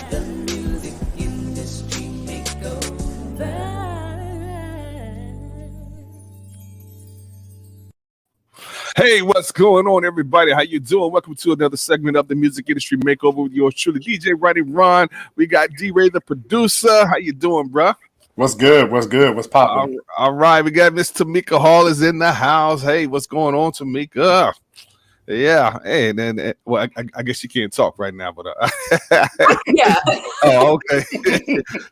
The music industry makeover. Hey, what's going on, everybody? How you doing? Welcome to another segment of the Music Industry Makeover with yours truly, DJ Roddy Ron. We got D-Ray, the producer. How you doing, bruh? What's good? What's good? What's popping? All right, we got Miss Tamika Hall is in the house. Hey, what's going on, Tamika? Yeah, hey, and then well, I guess she can't talk right now, but yeah. Oh, okay.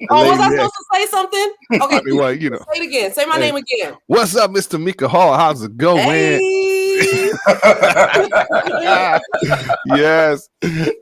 Oh, was I supposed to say something? Okay, well, you know, say it again. Say my name again. What's up, Miss Tamika Hall? How's it going? Hey. Yes,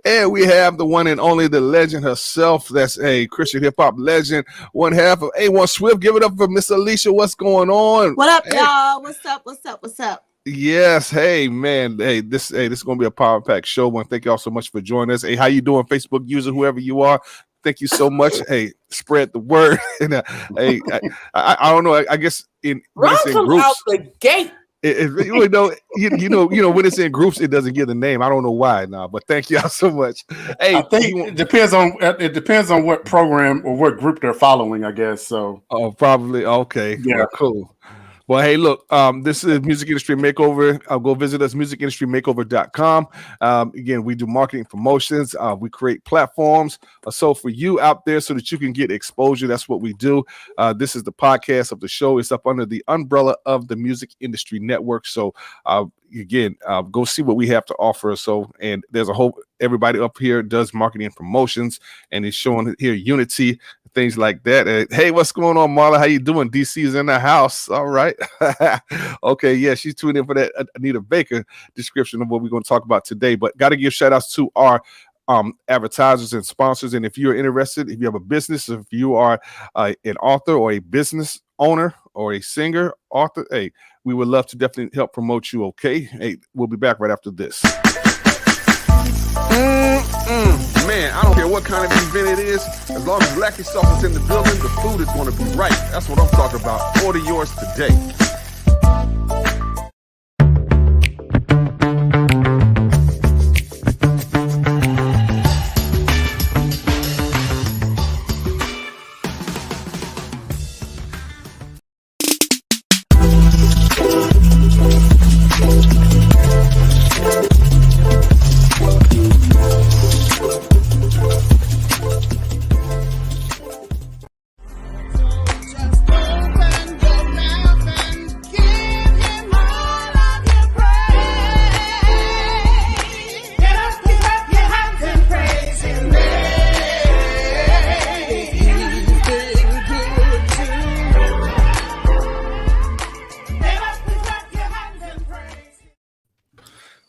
and we have the one and only, the legend herself. That's a Christian hip hop legend, one half of A1 Swift. Give it up for Miss Alicia. What's going on? What up, y'all? What's up? What's up? What's up? Yes, hey man, this is gonna be a power pack show. One, thank y'all so much for joining us. Hey, how you doing, Facebook user, whoever you are? Thank you so much. Hey, spread the word. And hey, I don't know. I guess Ron comes groups, out the gate. It really don't. You know when it's in groups, it doesn't give the name. I don't know why now, but thank y'all so much. Hey, I think it depends on what program or what group they're following, I guess. So probably okay. Yeah, well, cool. Well, hey, look, this is Music Industry Makeover. Go visit us, musicindustrymakeover.com. Again, we do marketing promotions. We create platforms. So for you out there so that you can get exposure, that's what we do. This is the podcast of the show. It's up under the umbrella of the Music Industry Network. So again, go see what we have to offer. So, and there's a whole, everybody up here does marketing and promotions, and it's showing here unity, things like that. Hey, what's going on, Marla? How you doing? DC is in the house. All right. Okay. Yeah, she's tuning in for that Anita Baker description of what we're going to talk about today. But got to give shout outs to our advertisers and sponsors. And if you're interested, if you have a business, if you are an author or a business owner or a singer, author, hey, we would love to definitely help promote you. Okay. Hey, we'll be back right after this. Man, I don't care what kind of event it is. As long as Blacky Sauce is in the building, the food is going to be right. That's what I'm talking about. Order yours today.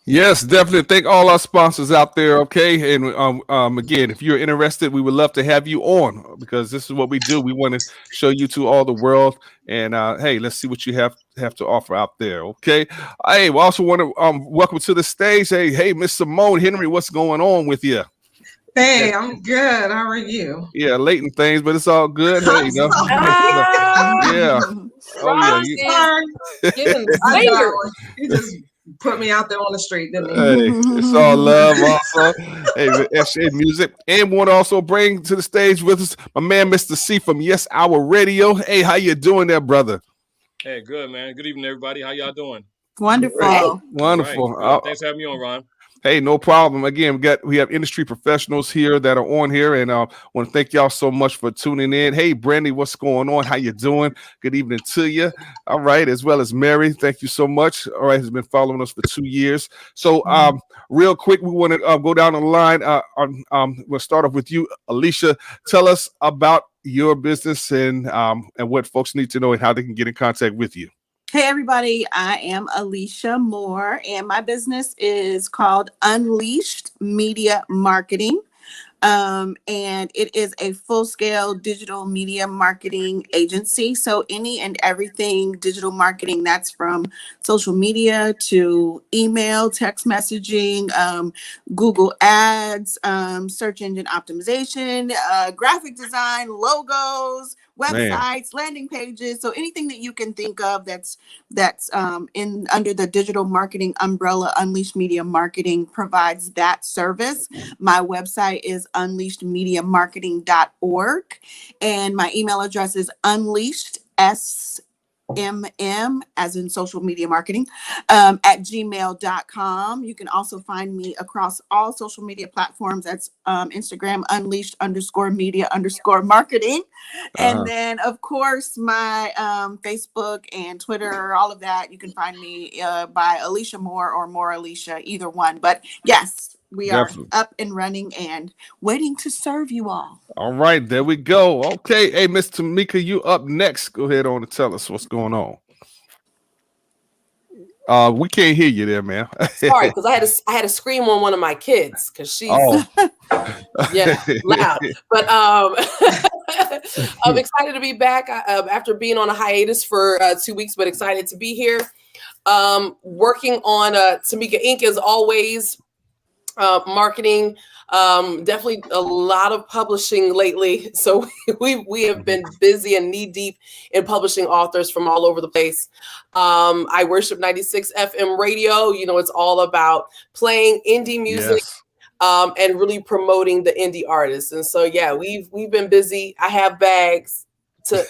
Yes, definitely. Thank all our sponsors out there. Okay. And again, if you're interested, we would love to have you on, because this is what we do. We want to show you to all the world. And hey, let's see what you have to offer out there. Okay. Hey, we also want to welcome to the stage. Hey, Miss Simone Henry, what's going on with you? Hey, I'm good. How are you? Yeah, late in things, but it's all good. Hey, you know. Yeah. Oh yeah. Giving the finger. He just put me out there on the street, didn't he? Hey, it's all love also. Hey, FCA Music. And we want to also bring to the stage with us my man, Mr. C from Yes Hour Radio. Hey, how you doing there, brother? Hey, good, man. Good evening, everybody. How y'all doing? Wonderful. Hey, wonderful. Right. Thanks for having me on, Ron. Hey, no problem. Again, we have industry professionals here that are on here, and I want to thank y'all so much for tuning in. Hey, Brandy, what's going on? How you doing? Good evening to you. All right, as well as Mary, thank you so much. All right, has been following us for 2 years. So, real quick, we want to go down the line. We'll start off with you, Alicia. Tell us about your business and what folks need to know and how they can get in contact with you. Hey, everybody. I am Alicia Moore, and my business is called Unleashed Media Marketing. And it is a full-scale digital media marketing agency. So any and everything digital marketing, that's from social media to email, text messaging, Google Ads, search engine optimization, graphic design, logos, Man. websites, landing pages. So anything that you can think of that's in under the digital marketing umbrella, Unleashed Media Marketing provides that service. My website is unleashedmediamarketing.org, and my email address is unleashed as in social media marketing at gmail.com. You can also find me across all social media platforms. That's Instagram, unleashed_media_marketing. And then, of course, my Facebook and Twitter, all of that. You can find me by Alicia Moore or More Alicia, either one. But yes, we Definitely. are up and running and waiting to serve you all. All right, there we go. Okay, hey, Miss Tamika, you up next. Go ahead on and tell us what's going on. We can't hear you there, man. Sorry, because I had to scream on one of my kids because she's loud. But I'm excited to be back after being on a hiatus for 2 weeks, but excited to be here. Working on Tamika Inc. as always. Marketing, definitely a lot of publishing lately. So we have been busy and knee deep in publishing authors from all over the place. I worship 96 FM radio. You know, it's all about playing indie music. Yes. And really promoting the indie artists. And so, yeah, we've been busy. I have bags to,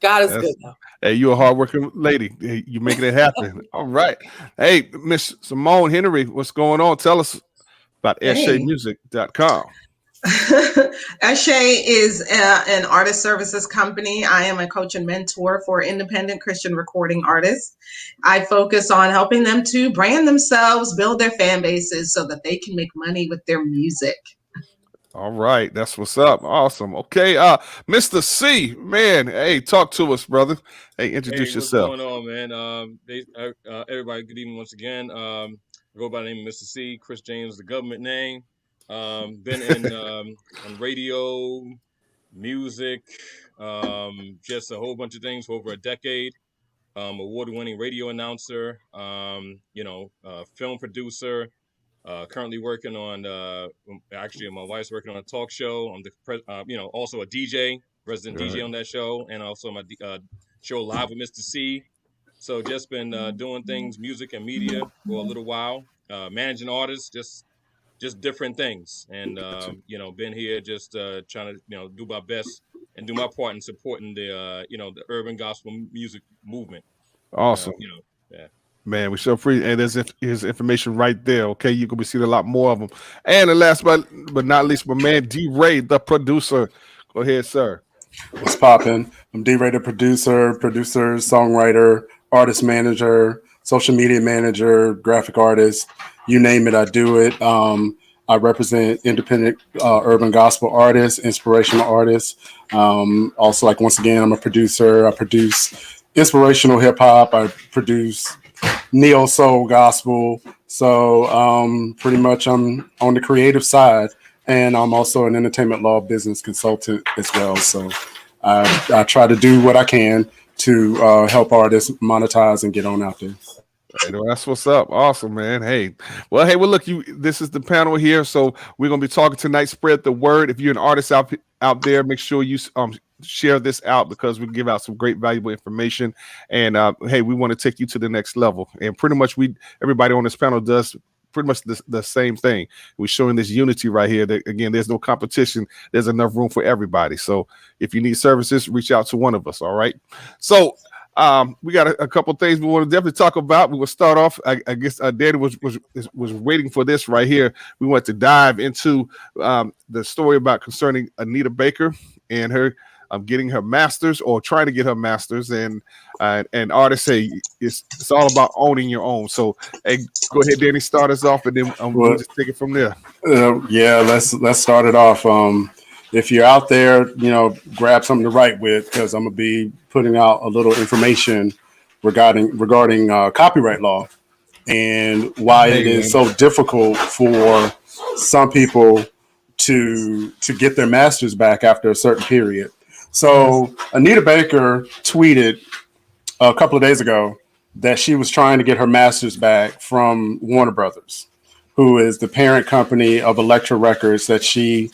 God is good though. Hey, you're a hardworking lady. Hey, you making it happen. All right. Hey, Miss Simone Henry, what's going on? Tell us about eshaymusic.com. Eshay is an artist services company. I am a coach and mentor for independent Christian recording artists. I focus on helping them to brand themselves, build their fan bases so that they can make money with their music. All right, that's what's up. Awesome. Okay, Mr. C, man, hey, talk to us, brother. Hey, introduce yourself. What's going on, man? Everybody, good evening once again. I go by the name of Mr. C, Chris James, the government name. Been in on radio, music, just a whole bunch of things for over a decade. Award-winning radio announcer, film producer. Currently working on, actually, my wife's working on a talk show. I'm also a DJ, resident DJ on that show, and also my show Live with Mr. C. So just been doing things, music and media for a little while, managing artists, just different things, and been here just trying to do my best and do my part in supporting the urban gospel music movement. Awesome. Yeah. Man, we so free, and there's his information right there. Okay, you can be seeing a lot more of them. And the last but not least, my man D Ray, the producer. Go ahead, sir. What's popping? I'm D Ray, the producer, songwriter, artist manager, social media manager, graphic artist. You name it, I do it. I represent independent urban gospel artists, inspirational artists. Also, like, once again, I'm a producer. I produce inspirational hip hop. I produce neo soul gospel. So pretty much I'm on the creative side, and I'm also an entertainment law business consultant as well. So I try to do what I can to help artists monetize and get on out there. Hey, that's what's up. Awesome, man. Well, look, this is the panel here. So we're going to be talking tonight. Spread the word. If you're an artist out there, make sure you share this out, because we give out some great valuable information. And we want to take you to the next level. And pretty much everybody on this panel does pretty much the same thing. We're showing this unity right here. That, again, there's no competition. There's enough room for everybody. So if you need services, reach out to one of us. All right. So we got a couple things we want to definitely talk about. We will start off. I guess Danny was waiting for this right here. We want to dive into the story concerning Anita Baker and her getting her master's, or trying to get her master's, and artists say it's all about owning your own. So, hey, go ahead, Danny, start us off, and then we'll just take it from there. Let's start it off. If you're out there, grab something to write with, because I'm gonna be putting out a little information regarding copyright law and why it is so difficult for some people to get their masters back after a certain period. So Anita Baker tweeted a couple of days ago that she was trying to get her masters back from Warner Brothers, who is the parent company of Elektra Records that she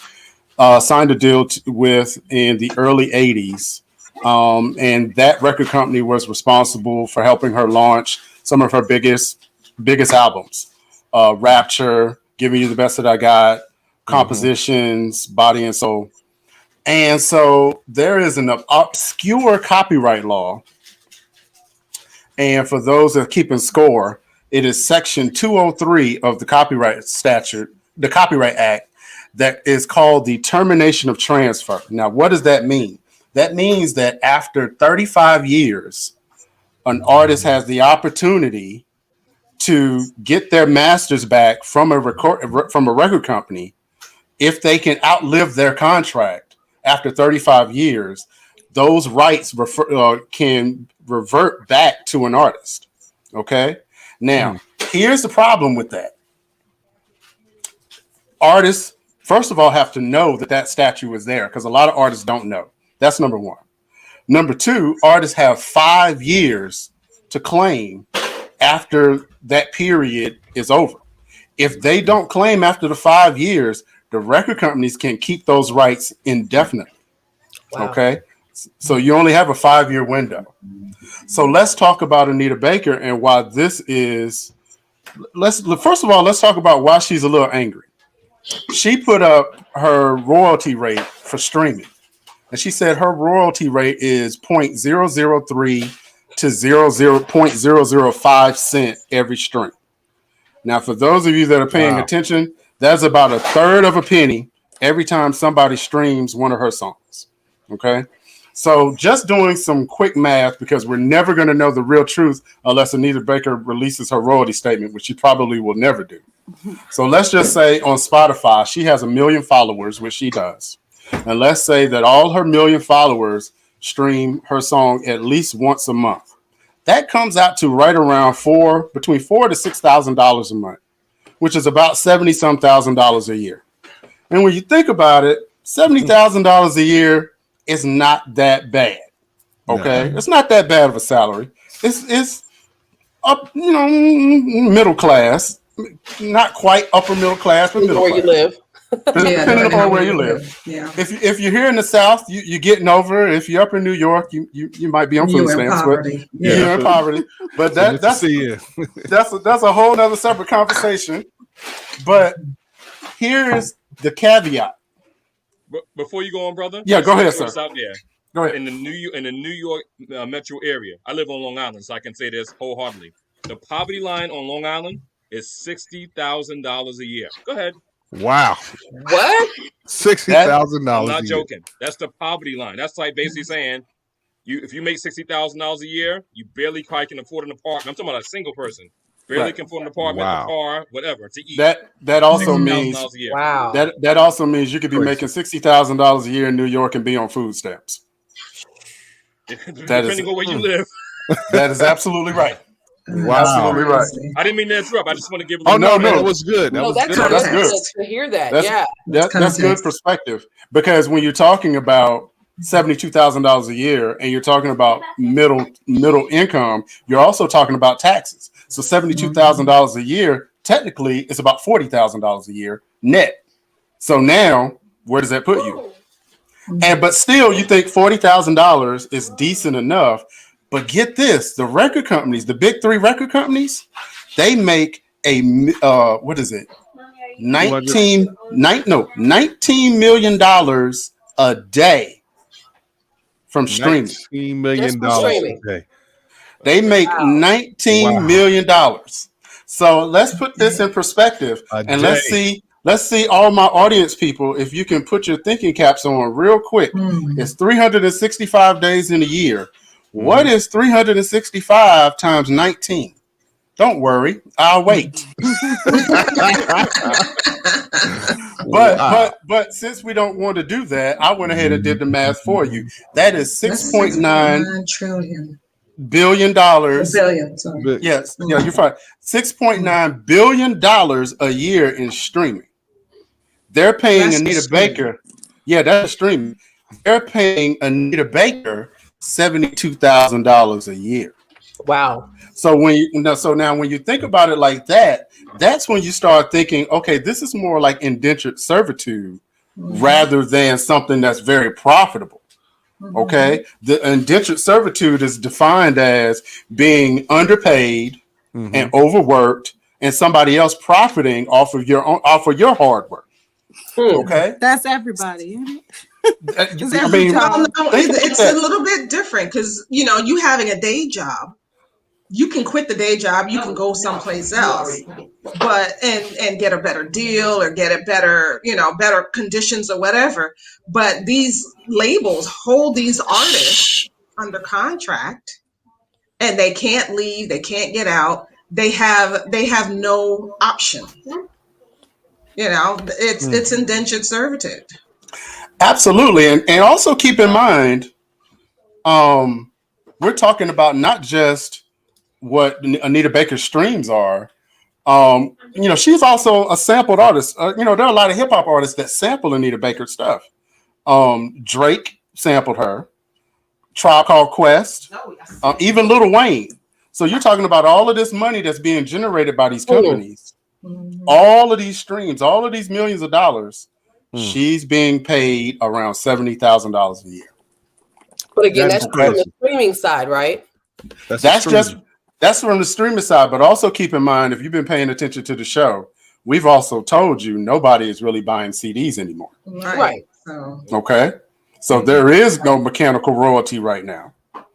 signed a deal with in the early 80s. And that record company was responsible for helping her launch some of her biggest albums. Rapture, Giving You the Best That I Got, Compositions, Body and Soul. And so there is an obscure copyright law. And for those that are keeping score, it is Section 203 of the Copyright Statute, the Copyright Act, that is called the Termination of Transfer. Now, what does that mean? That means that after 35 years, an artist has the opportunity to get their masters back from a record company if they can outlive their contract after 35 years. Those rights can revert back to an artist. Okay. Now, here's the problem with that. Artists, first of all, have to know that statute is there, because a lot of artists don't know. That's number one. Number two, artists have 5 years to claim after that period is over. If they don't claim after the 5 years, the record companies can keep those rights indefinitely. Wow. Okay. So you only have a 5-year window. So let's talk about Anita Baker and why this is. First of all, let's talk about why she's a little angry. She put up her royalty rate for streaming, and she said her royalty rate is 0.003 to 0.005 cent every stream. Now, for those of you that are paying attention, that's about a third of a penny every time somebody streams one of her songs. Okay. So just doing some quick math, because we're never going to know the real truth unless Anita Baker releases her royalty statement, which she probably will never do. So let's just say on Spotify, she has 1 million followers, which she does. And let's say that all her 1 million followers stream her song at least once a month. That comes out to right around between $4,000 to $6,000 a month, which is about $70-some thousand a year. And when you think about it, $70,000 a year is not that bad. Okay, it's not that bad of a salary. It's up, middle class, not quite upper middle class, but middle class. Where you live. Depending upon where you live. Yeah. If you're here in the South, you're getting over. If you're up in New York, you might be on food stamps. You're in poverty. But that's a whole other separate conversation. But here's the caveat. Before you go on, brother. Yeah, go ahead, sir. Out there. Go ahead. In the New York metro area, I live on Long Island, so I can say this wholeheartedly. The poverty line on Long Island is $60,000 a year. Go ahead. Wow. What? $60,000. I'm not joking. That's the poverty line. That's like basically saying if you make $60,000 a year, you barely probably can afford an apartment. I'm talking about a single person. Barely can afford an apartment, a car, whatever to eat. That also means a year. Wow. That also means you could be making $60,000 a year in New York and be on food stamps. Depending on where you live. That is absolutely right. Wow. Absolutely right. I didn't mean to interrupt. I just want to give. No, it was good. That's good to hear that. That's good perspective, because when you're talking about $72,000 a year and you're talking about middle income, you're also talking about taxes. So $72,000 a year technically is about $40,000 a year net. So now where does that put you? But still, you think $40,000 is decent enough. But get this, the record companies, the big 3 record companies, they make $19 million a day from streaming. $19 million a day. They make $19 million. So let's put this in perspective, and let's see all my audience people, if you can put your thinking caps on real quick. It's 365 days in a year. What is 365 times 19? Don't worry, I'll wait. But since we don't want to do that, I went ahead and did the math for you. That is $6.9 trillion. $billion. Billion, sorry. Yes, yeah, you're fine. $6.9 billion a year in streaming. They're paying Anita Baker. Yeah, that's streaming. They're paying Anita Baker $72,000 a year. Wow. So when you think about it like that, that's when you start thinking, okay, this is more like indentured servitude rather than something that's very profitable. Okay, the indentured servitude is defined as being underpaid and overworked, and somebody else profiting off of your hard work. Okay, That's everybody. It's I every mean, job. No, it's a little bit different because you having a day job, you can quit the day job, you can go someplace else, but and get a better deal or get a better better conditions or whatever. But these labels hold these artists under contract, and they can't leave, they can't get out. They have no option. It's indentured servitude. absolutely, and also keep in mind, we're talking about not just what Anita Baker's streams are. She's also a sampled artist. There are a lot of hip hop artists that sample Anita Baker's stuff. Drake sampled her. Tribe Called Quest. Even Lil Wayne. So you're talking about all of this money that's being generated by these companies. All of these streams, all of these millions of dollars. She's being paid around $70,000 a year. But again, that's from the streaming side, right? That's from the streaming side. But also keep in mind, if you've been paying attention to the show, we've also told you nobody is really buying CDs anymore. Right. Okay. So there is no mechanical royalty right now.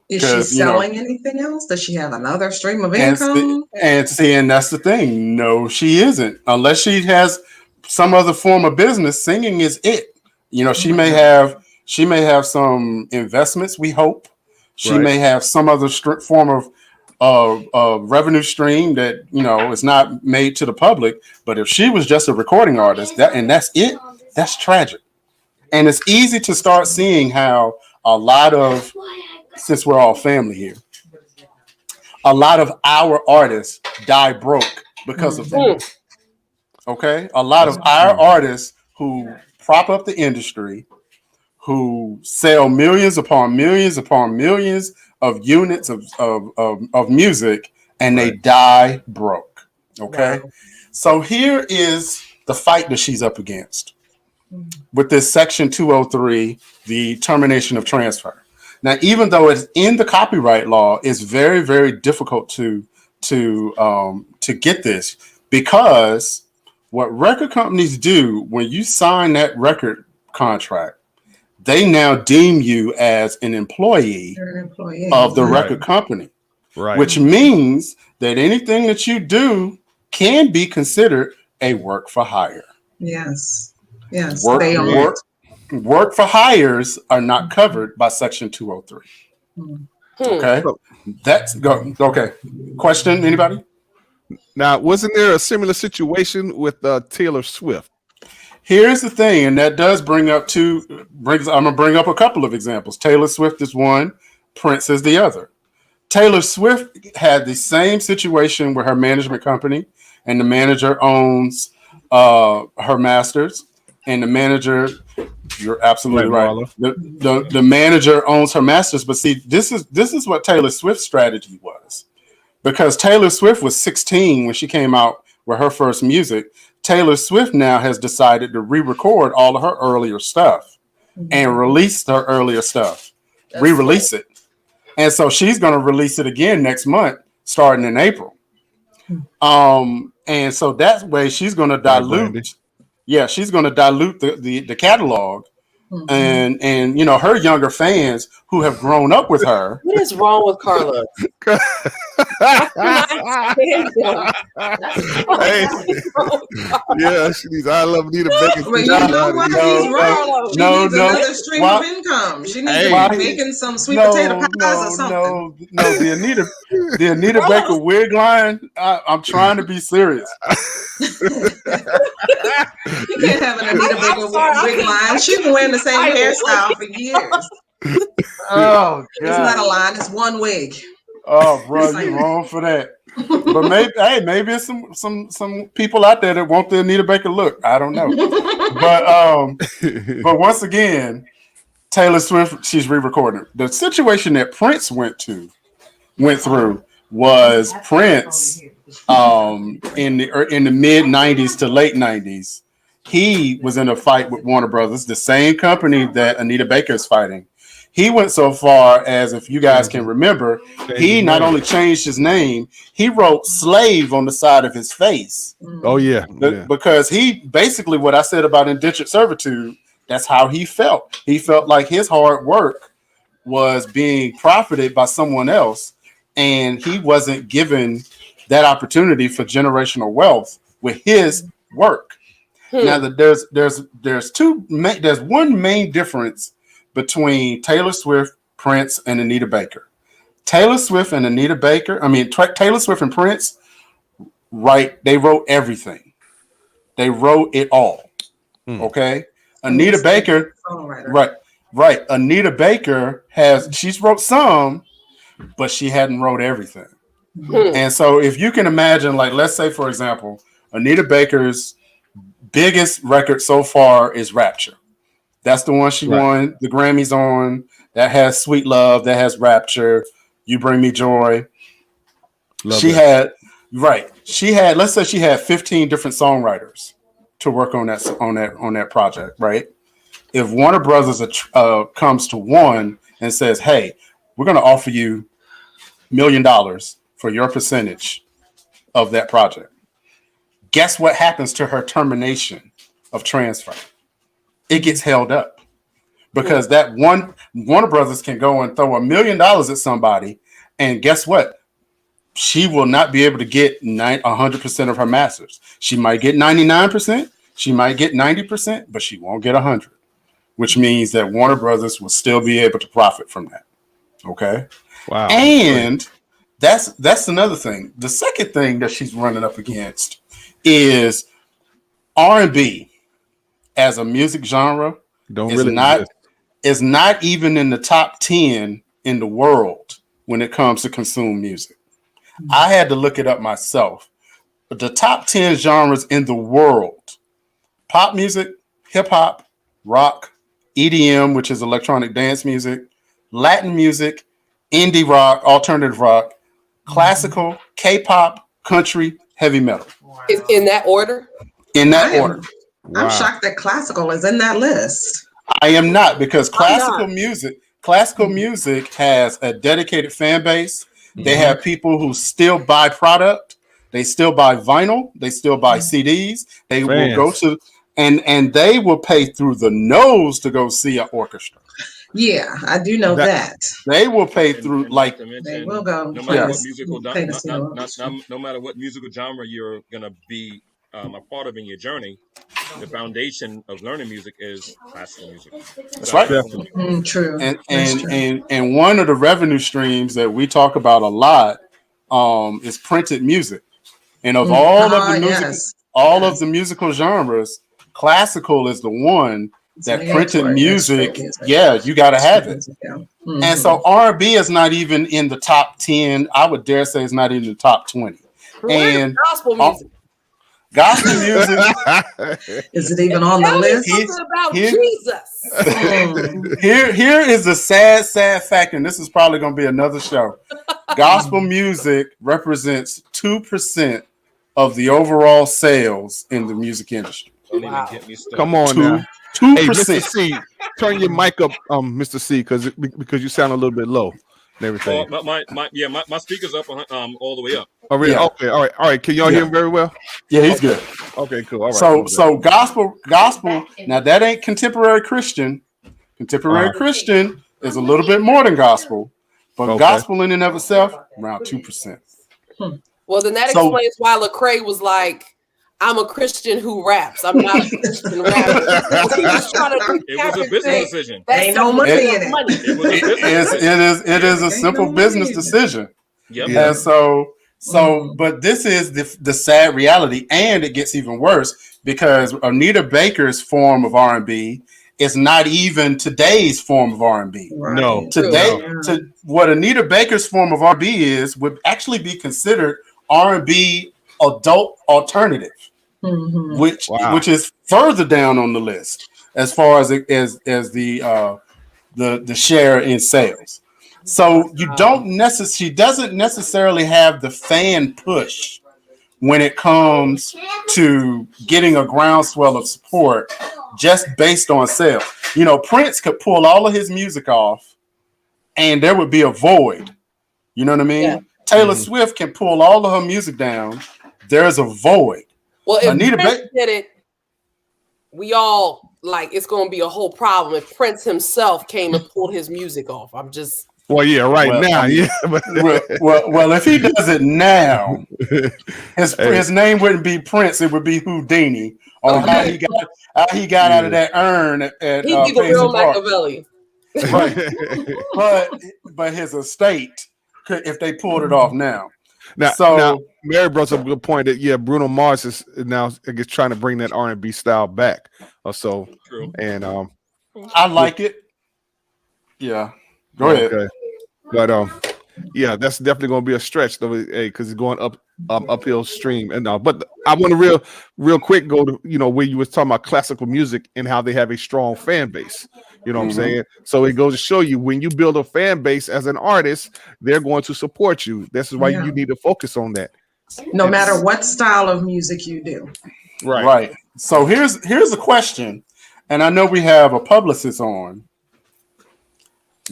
Is she selling anything else? Does she have another stream of income? And that's the thing. No, she isn't. Unless she has some other form of business, singing is it. She may have some investments, we hope. She may have some other form of revenue stream that, is not made to the public. But if she was just a recording artist, that's it, that's tragic. And it's easy to start seeing how a lot of, since we're all family here, a lot of our artists die broke because of that. Okay? A lot of our artists who prop up the industry, who sell millions upon millions upon millions of units of music, and they die broke. Okay? Wow. So here is the fight that she's up against with this Section 203, the termination of transfer. Now, even though it's in the copyright law, it's very, very difficult to get this, because what record companies do when you sign that record contract, they now deem you as an employee of the record company, which means that anything that you do can be considered a work for hire. Yes. Work for hires are not covered by Section 203. Okay, that's go. Okay, question, anybody? Now, wasn't there a similar situation with Taylor Swift? Here's the thing, and that does I'm gonna bring up a couple of examples. Taylor Swift is one, Prince is the other. Taylor Swift had the same situation with her management company, and the manager owns her masters. And the manager, you're absolutely right. The manager owns her masters. But see, this is what Taylor Swift's strategy was. Because Taylor Swift was 16 when she came out with her first music. Taylor Swift now has decided to re-record all of her earlier stuff and release her earlier stuff. Re-release it. And so she's going to release it again next month, starting in April. And so that way she's going to dilute. Yeah, she's going to dilute the catalog, and her younger fans who have grown up with her. What is wrong with Carla? Yeah, she needs. I love Anita Baker. But you know what? He's wrong. She needs another stream of income. She needs to be making some sweet potato pies or something. No, the Anita Baker wig line. I'm trying to be serious. You can't have an Anita Baker wig line. She's been wearing the same hairstyle for years. Oh, God. It's not a line. It's one wig. Oh, bro, you're wrong for that. But maybe it's some people out there that want the Anita Baker look. I don't know. But once again, Taylor Swift, she's re-recording. The situation that Prince went through was Prince in the mid 90s to late 90s. he was in a fight with Warner Brothers, the same company that Anita Baker is fighting. He went so far as, if you guys can remember, he not only changed his name, he wrote slave on the side of his face. Oh, yeah. Because he basically, what I said about indentured servitude, that's how he felt. He felt like his hard work was being profited by someone else, and he wasn't given that opportunity for generational wealth with his work. Now that there's one main difference between Taylor Swift, Prince, and Anita Baker. Taylor Swift and Prince, right? They wrote everything. They wrote it all. Okay. Anita Baker, right. Anita Baker she's wrote some, but she hadn't wrote everything. And so if you can imagine, like, let's say, for example, Anita Baker's biggest record so far is Rapture. That's the one she won the Grammys on. That has Sweet Love. That has Rapture. You Bring Me Joy. Let's say she had 15 different songwriters to work on that project, right? If Warner Brothers comes to one and says, "Hey, we're going to offer you $1 million for your percentage of that project," guess what happens to her termination of transfer? It gets held up because that one Warner Brothers can go and throw $1 million at somebody, and guess what? She will not be able to get 100% of her masters. She might get 99%, she might get 90%, but she won't get 100, which means that Warner Brothers will still be able to profit from that. Okay. Wow. And that's another thing. The second thing that she's running up against is R&B as a music genre is not even in the top 10 in the world when it comes to consume music. I had to look it up myself. But the top 10 genres in the world: pop music, hip hop, rock, EDM, which is electronic dance music, Latin music, indie rock, alternative rock, classical, K-pop, country, heavy metal. Is in that order? In that order. I'm shocked that classical is in that list. I am not, because classical music has a dedicated fan base. They have people who still buy product. They still buy vinyl. They still buy CDs. They will go to and they will pay through the nose to go see an orchestra. Yeah, I do know that. They will pay through, like, they will go. No matter no matter what musical genre you're gonna be a part of in your journey, the foundation of learning music is classical music. That's right. True. And one of the revenue streams that we talk about a lot is printed music. And of all of the musical genres, classical is the one that printed music. Yeah, you got to have it. And so R&B is not even in the top 10. I would dare say it's not even in the top 20. And gospel music. Gospel music. Is it even on the list? About Jesus. Here is the sad fact, and this is probably going to be another show. Gospel music represents 2% of the overall sales in the music industry. Wow. Come on now. 2%. Hey, Mr. C, turn your mic up, Mr. C, because you sound a little bit low and everything. My speaker's up all the way up. Oh, really? Yeah. Okay, all right. Can y'all hear him very well? Yeah, he's good. Okay, cool. All right. So gospel. Now that ain't contemporary Christian. Contemporary Christian is a little bit more than gospel, but gospel in and of itself around 2%. Well, then that explains why Lecrae was like, "I'm a Christian who raps. I'm not a Christian rapper." It was a business decision. Ain't no money in it. It is a simple business decision. Yep. And but this is the sad reality, and it gets even worse because Anita Baker's form of R&B is not even today's form of R&B. Right. No, what Anita Baker's form of R&B is would actually be considered R&B adult alternative, which is further down on the list as far as the share in sales. So she doesn't necessarily have the fan push when it comes to getting a groundswell of support just based on sales. You know, Prince could pull all of his music off and there would be a void. You know what I mean? Yeah. Taylor Swift can pull all of her music down. There's a void. Well, if Anita Prince did it, we all like it's going to be a whole problem if Prince himself came and pulled his music off. I'm just. Well, yeah, right now, yeah. Well, if he does it now, his name wouldn't be Prince; it would be Houdini. On how he got out of that urn at He'd be the real Machiavelli. Right. but his estate could, if they pulled it off now. Now, Mary brought up a good point that Bruno Mars is now I guess trying to bring that R&B style back or so. True. And I like it. Yeah, go ahead. Okay. But yeah, that's definitely going to be a stretch though, because it's going uphill stream. And but I want to real quick go to where you was talking about classical music and how they have a strong fan base. You know what I'm saying? So it goes to show you when you build a fan base as an artist, they're going to support you. This is why you need to focus on that. No matter what style of music you do. Right. So here's the question, and I know we have a publicist on.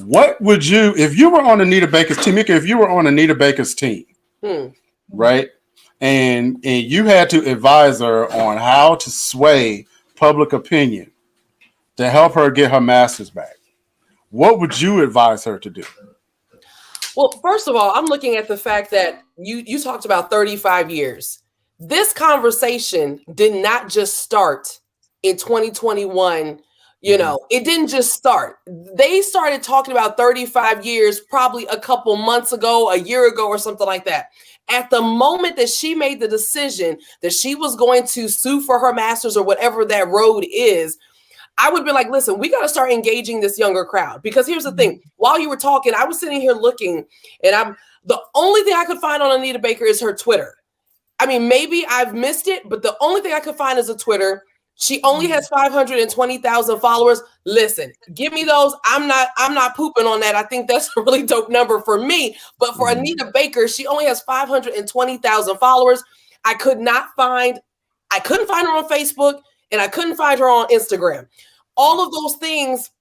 What would you, if you were on Anita Baker's team, Mika, if you were on Anita Baker's team, right, and you had to advise her on how to sway public opinion to help her get her master's back, what would you advise her to do? Well, first of all, I'm looking at the fact that you talked about 35 years. This conversation did not just start in 2021. It didn't just start. They started talking about 35 years probably a couple months ago, a year ago, or something like that. At the moment that she made the decision that she was going to sue for her master's or whatever that road is, I would be like, listen, we got to start engaging this younger crowd. Because here's the thing. While you were talking, I was sitting here looking, and the only thing I could find on Anita Baker is her Twitter. I mean, maybe I've missed it, but the only thing I could find is a Twitter. She only has 520,000 followers. Listen, give me those. I'm not pooping on that. I think that's a really dope number for me. But for Anita Baker, she only has 520,000 followers. I couldn't find her on Facebook, and I couldn't find her on Instagram. All of those things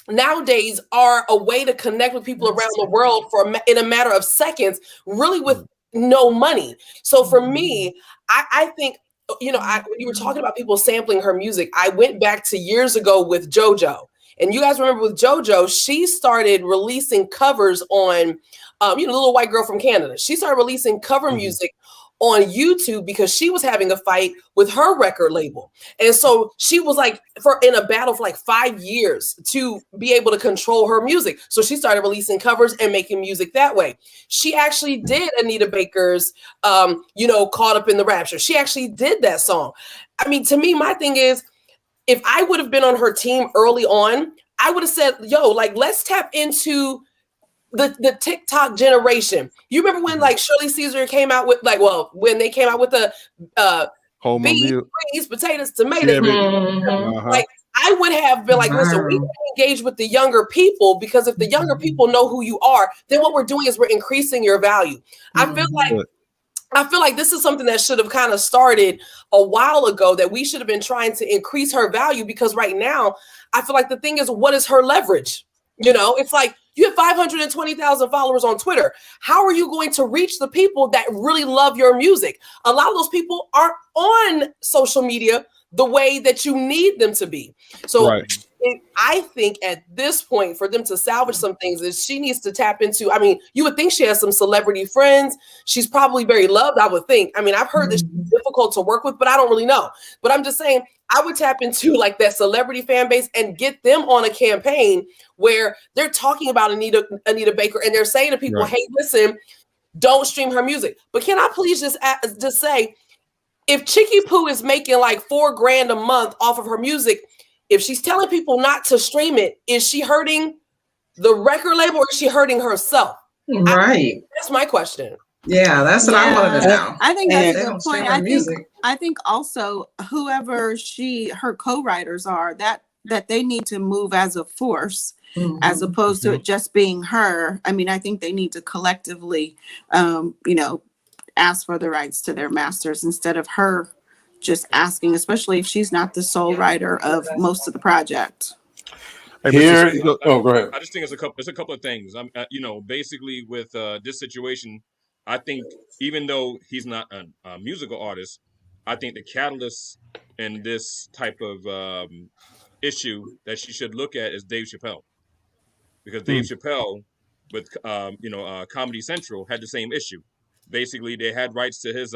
nowadays are a way to connect with people around the world in a matter of seconds, really with no money. So for me, I think, when you were talking about people sampling her music, I went back to years ago with JoJo. And you guys remember with JoJo, she started releasing covers on, Little White Girl from Canada. She started releasing cover music on YouTube because she was having a fight with her record label. And so she was like in a battle for like 5 years to be able to control her music. So she started releasing covers and making music that way. She actually did Anita Baker's, Caught Up in the Rapture. She actually did that song. I mean, to me, my thing is, if I would have been on her team early on, I would have said, let's tap into the TikTok generation. You remember when Shirley Caesar came out with when they came out with the beans, greens, potatoes, tomatoes. I would have been like, listen, we engage with the younger people, because if the younger people know who you are, then what we're doing is we're increasing your value. I feel like this is something that should have kind of started a while ago, that we should have been trying to increase her value, because right now I feel like the thing is, what is her leverage? It's like, you have 520,000 followers on Twitter. How are you going to reach the people that really love your music? A lot of those people aren't on social media the way that you need them to be. So I think at this point, for them to salvage some things, is she needs to tap into, you would think she has some celebrity friends. She's probably very loved, I would think. I've heard that she's difficult to work with, but I don't really know. But I'm just saying, I would tap into that celebrity fan base and get them on a campaign where they're talking about Anita Baker, and they're saying to people, hey, listen, don't stream her music. But can I please just say, if Chicky Poo is making $4,000 a month off of her music, if she's telling people not to stream it, is she hurting the record label, or is she hurting herself? Right. That's my question. Yeah, that's what I wanted to know. I think that's a good point. I think also whoever her co-writers are, that they need to move as a force, as opposed to it just being her. I think they need to collectively, ask for the rights to their masters instead of her just asking, especially if she's not the sole writer of most of the project. Hey, Here, Mr. C, oh, go ahead. I just think it's a couple of things. Basically with this situation, I think even though he's not a musical artist, I think the catalyst in this type of issue that she should look at is Dave Chappelle, because Dave Chappelle with Comedy Central had the same issue. Basically, they had rights to his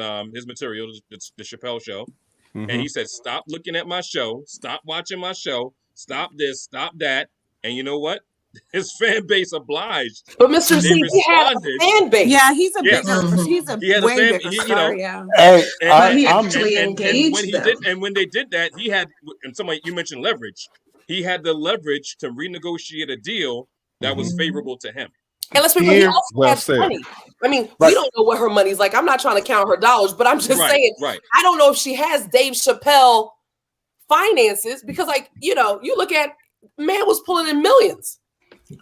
material, the Chappelle show, and he said, "Stop looking at my show, stop watching my show, stop this, stop that." And you know what? His fan base obliged. But Mr. They C, he had a responded. fan base. Yeah, he's a Yes. bigger, he's a He had a way fan, bigger he- star, you know, yeah. Hey, But he I'm actually engaged them. when they did that, he had, and somebody, you mentioned leverage. He had the leverage to renegotiate a deal that was favorable to him. And let's be real, he Here- also well has said. money. I mean, Right. we don't know what her money's like. I'm not trying to count her dollars, but I'm just saying, Right. I don't know if she has Dave Chappelle finances because, like, you look at man was pulling in millions.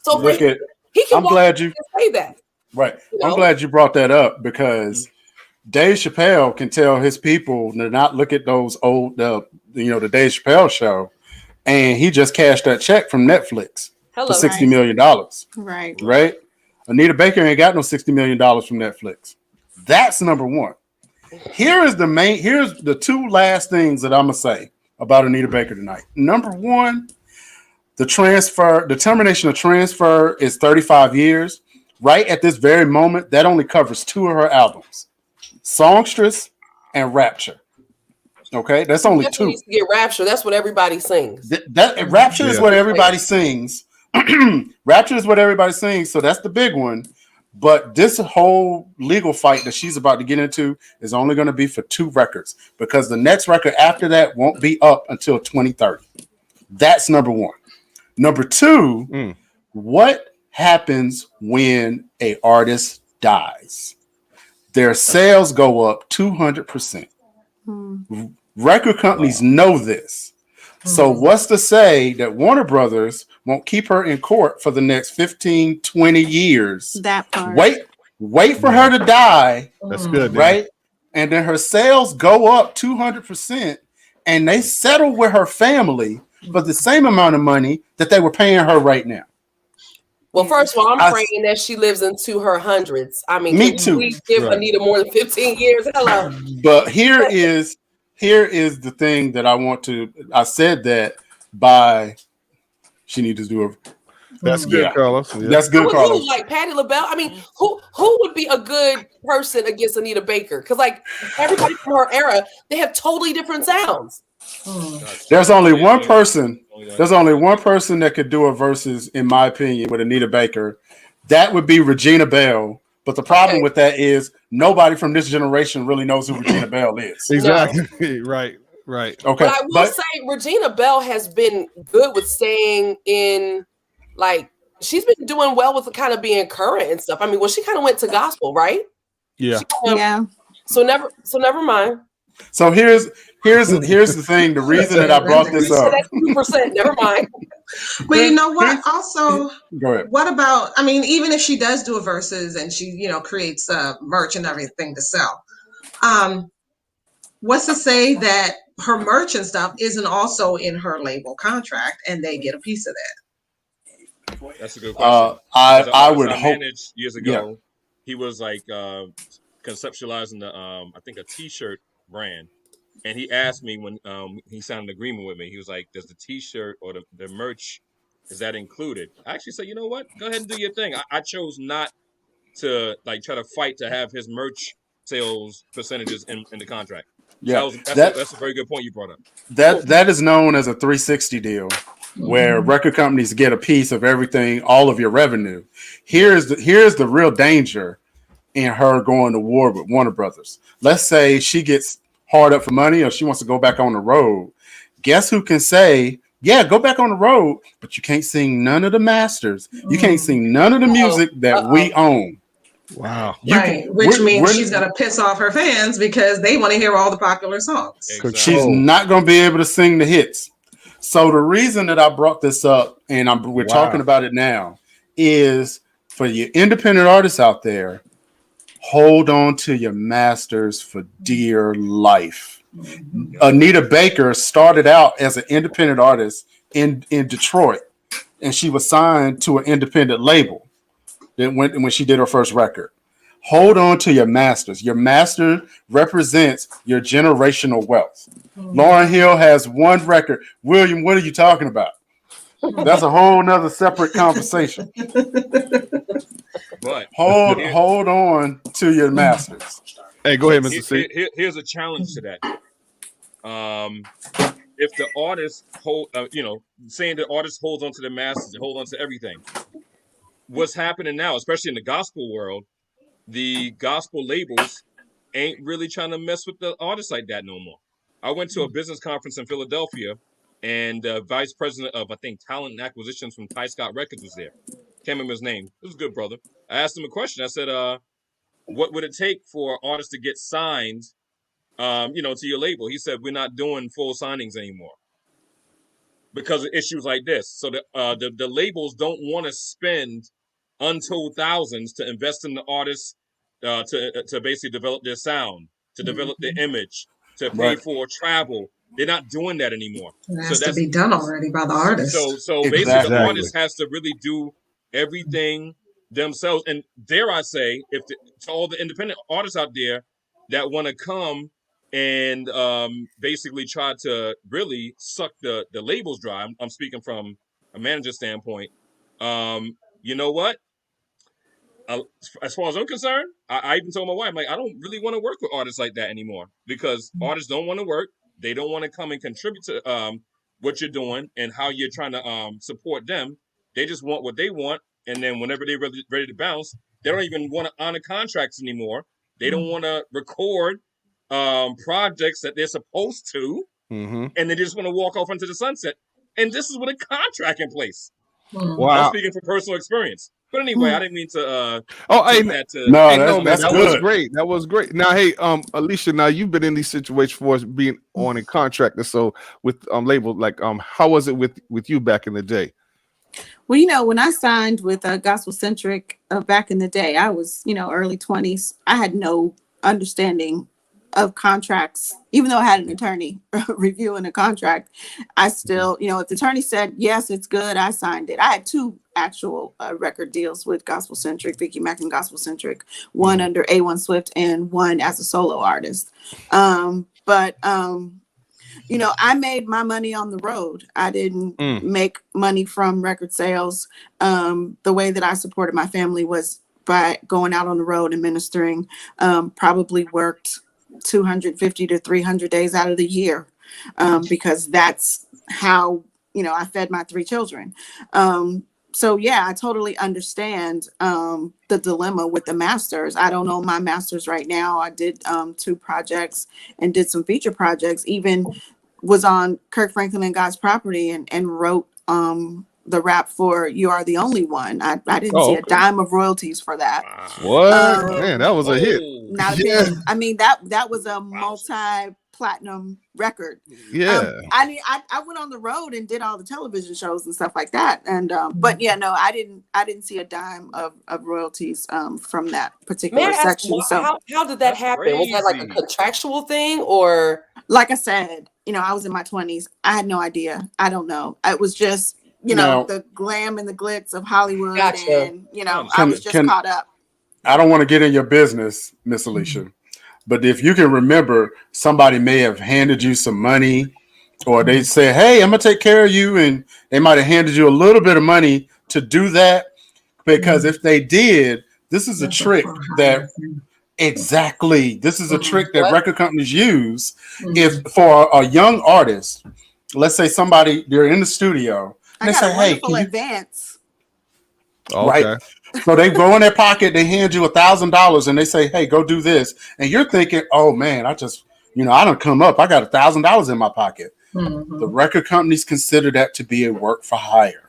So look at. he can I'm walk glad you. and say that. Right. You I'm know? glad you brought that up because Dave Chappelle can tell his people to not look at those old, the Dave Chappelle show, and he just cashed that check from Netflix Hello. for $60 million. Right. Right? Anita Baker ain't got no $60 million from Netflix. That's number one. Here's the two last things that I'm gonna say about Anita Baker tonight. Number one, the termination of transfer is 35 years. Right at this very moment, that only covers two of her albums, Songstress and Rapture. Okay, that's only Definitely two. needs to get Rapture. That's what everybody sings. That Rapture is what everybody sings. Rapture is what everybody sings, so that's the big one. But this whole legal fight that she's about to get into is only going to be for 2 records because the next record after that won't be up until 2030. That's number one. Number two, what happens when an artist dies? Their sales go up 200%. Record companies know this. So what's to say that Warner Brothers won't keep her in court for the next 15, 20 years? That part. Wait for her to die, That's good, man. right? And then her sales go up 200%, and they settle with her family for the same amount of money that they were paying her right now. Well, first of all, I'm praying that she lives into her hundreds. I mean, Me can too. we give Right. Anita more than 15 years? Hello. But here is the thing that I said that she needs to do a. That's good, Yeah. Carlos. Yeah. That's good, Who, Carlos. like Patti LaBelle? I mean, who would be a good person against Anita Baker? Because like everybody from her era, they have totally different sounds. There's only one person. There's only one person that could do a versus, in my opinion, with Anita Baker. That would be Regina Belle. But the problem with that is nobody from this generation really knows who Regina Belle is. Exactly. Right. Okay. But I will say Regina Belle has been good with staying in, like, she's been doing well with kind of being current and stuff. I mean, well, she kind of went to gospel, right? Yeah. Yeah. So never mind. So here's the thing. The reason that I brought this up. That's 2%. Never mind. But you know what? Also, Go ahead. what about? I mean, even if she does do a versus and she, creates merch and everything to sell, what's to say that her merch and stuff isn't also in her label contract and they get a piece of that? That's a good question. I would hope. Managed years ago, he was like conceptualizing I think a T-shirt brand, and he asked me when he signed an agreement with me. He was like, "Does the T-shirt or the merch, is that included?" I actually said, "You know what? Go ahead and do your thing." I chose not to like try to fight to have his merch sales percentages in the contract. Yeah, So that's a very good point you brought up. That is known as a 360 deal, where record companies get a piece of everything, all of your revenue. Here's the real danger in her going to war with Warner Brothers. Let's say she gets hard up for money or she wants to go back on the road. Guess who can say, yeah, go back on the road, but you can't sing none of the masters. You can't sing none of the music that we own. Wow. Which means she's going to piss off her fans because they want to hear all the popular songs. Exactly. She's not going to be able to sing the hits. So the reason that I brought this up, and we're talking about it now, is for your independent artists out there, hold on to your masters for dear life. Anita Baker started out as an independent artist in Detroit, and she was signed to an independent label when she did her first record. Hold on to your masters. Your master represents your generational wealth. Lauryn Hill has one record. William, what are you talking about? That's a whole nother separate conversation. But Hold on to your masters. Hey, go ahead, Mr. C. Here's a challenge to that. If the artist saying the artist holds on to the masters and hold on to everything, what's happening now, especially in the gospel world, the gospel labels ain't really trying to mess with the artists like that no more. I went to a business conference in Philadelphia, and the vice president of, I think, talent and acquisitions from Ty Scott Records was there. Can't remember his name. It was a good brother. I asked him a question. I said, what would it take for artists to get signed, to your label? He said, we're not doing full signings anymore because of issues like this. So the labels don't want to spend untold thousands to invest in the artists, to basically develop their sound, to develop their image, to pay for travel. They're not doing that anymore. It has to be done already by the artist. So basically, the artist has to really do everything themselves. And dare I say, to all the independent artists out there that want to come and basically try to really suck the labels dry. I'm speaking from a manager standpoint. You know what? As far as I'm concerned, I even told my wife, I don't really want to work with artists like that anymore, because artists don't want to work. They don't want to come and contribute to what you're doing and how you're trying to support them. They just want what they want. And then whenever they're ready to bounce, they don't even want to honor contracts anymore. They don't want to record projects that they're supposed to. And they just want to walk off into the sunset. And this is with a contract in place. Wow. I'm speaking from personal experience. But anyway, I didn't mean to. That's that good. was great. That was great. Now, hey, Alicia, now you've been in these situations for us being on a contractor. So with label, how was it with you back in the day? Well, when I signed with Gospel Centric back in the day, I was, early 20s. I had no understanding of contracts, even though I had an attorney reviewing a contract. I still, if the attorney said, yes, it's good, I signed it. I had two actual record deals with Gospel Centric, Vicky Mac and Gospel Centric, one under A1 Swift and one as a solo artist. But I made my money on the road. I didn't make money from record sales. The way that I supported my family was by going out on the road and ministering. Probably worked 250 to 300 days out of the year, because that's how, I fed my three children. So yeah, I totally understand the dilemma with the masters. I don't own my masters right now. I did 2 projects and did some feature projects, even was on Kirk Franklin and God's Property and wrote the rap for You Are the Only One. I didn't see a dime of royalties for that. What? Man, that was a hit. Not a penny. I mean, that was a multi-platinum record. Yeah. I went on the road and did all the television shows and stuff like that. And but yeah, no, I didn't see a dime of royalties from that particular section. So how did that happen? Was that like a contractual thing, or like I said, I was in my 20s. I had no idea. I don't know. It was just the glam and the glitz of Hollywood. Gotcha. And, I was just caught up. I don't want to get in your business, Miss Alicia, but if you can remember, somebody may have handed you some money, or they say, hey, I'm going to take care of you. And they might have handed you a little bit of money to do that. Because if they did, this is a trick that this is a trick that record companies use. If for a young artist, let's say they're in the studio, and they say, hey, can you advance? Okay. Right. So they go in their pocket, they hand you $1,000, and they say, hey, go do this. And you're thinking, oh man, I just, I don't come up. I got $1,000 in my pocket. The record companies consider that to be a work for hire.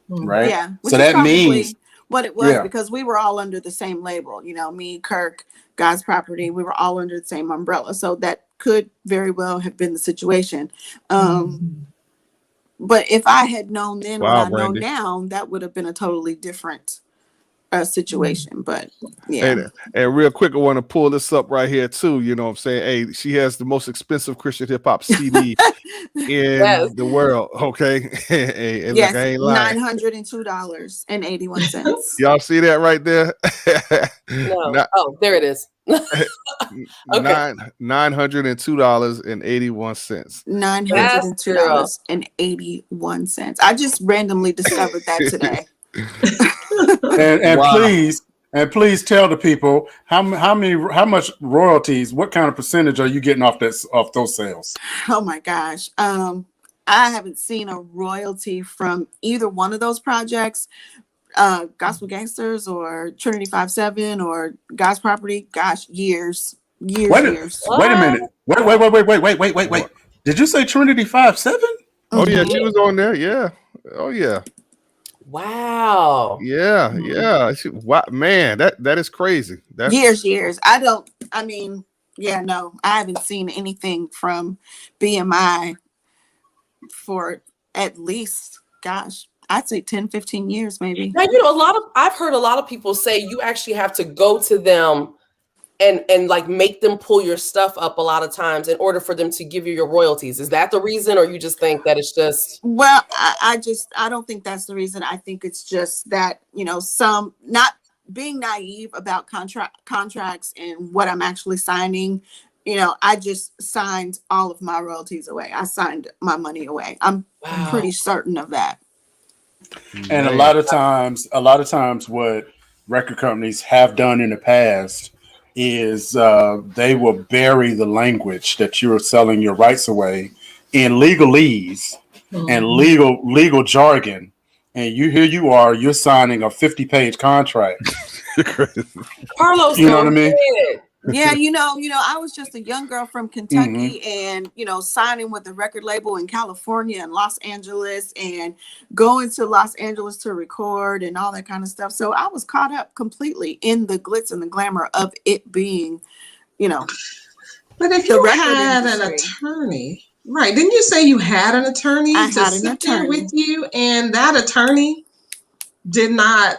Right. Yeah. So that means what it was, because we were all under the same label, me, Kirk, God's Property, we were all under the same umbrella. So that could very well have been the situation. But if I had known then what I know now, that would have been a totally different situation. But yeah. And real quick, I want to pull this up right here too. You know what I'm saying? Hey, she has the most expensive Christian hip hop CD in Yes. the world. Okay. Hey, Yes, look, I ain't lying. $902.81. Y'all see that right there? No. Not- Oh, there it is. Okay. $902.81. $902.81. I just randomly discovered that today. And Wow. please tell the people how much royalties, what kind of percentage are you getting off those sales? Oh my gosh. I haven't seen a royalty from either one of those projects, Gospel Gangsters or Trinity 5-7 or God's Property. Gosh, years. Wait a minute. Wait. Did you say Trinity 5-7? Oh yeah, she was on there. Yeah. Oh yeah. Wow. Yeah. Yeah. Wow, man, that is crazy. That's Years. I haven't seen anything from BMI for at least, gosh, I'd say 10, 15 years maybe. Now, I've heard a lot of people say you actually have to go to them and like make them pull your stuff up a lot of times in order for them to give you your royalties. Is that the reason, or you just think that it's just? Well, I don't think that's the reason. I think it's just that, some not being naive about contracts and what I'm actually signing. I just signed all of my royalties away. I signed my money away. I'm pretty certain of that. And a lot of times what record companies have done in the past is they will bury the language that you're selling your rights away in legalese and legal jargon. And you're signing a 50-page contract. Carlos, you know what I mean? Yeah, I was just a young girl from Kentucky and, signing with a record label in California and Los Angeles and going to Los Angeles to record and all that kind of stuff. So I was caught up completely in the glitz and the glamour of it being, But if you had an attorney, right? Didn't you say you had an attorney there with you, and that attorney did not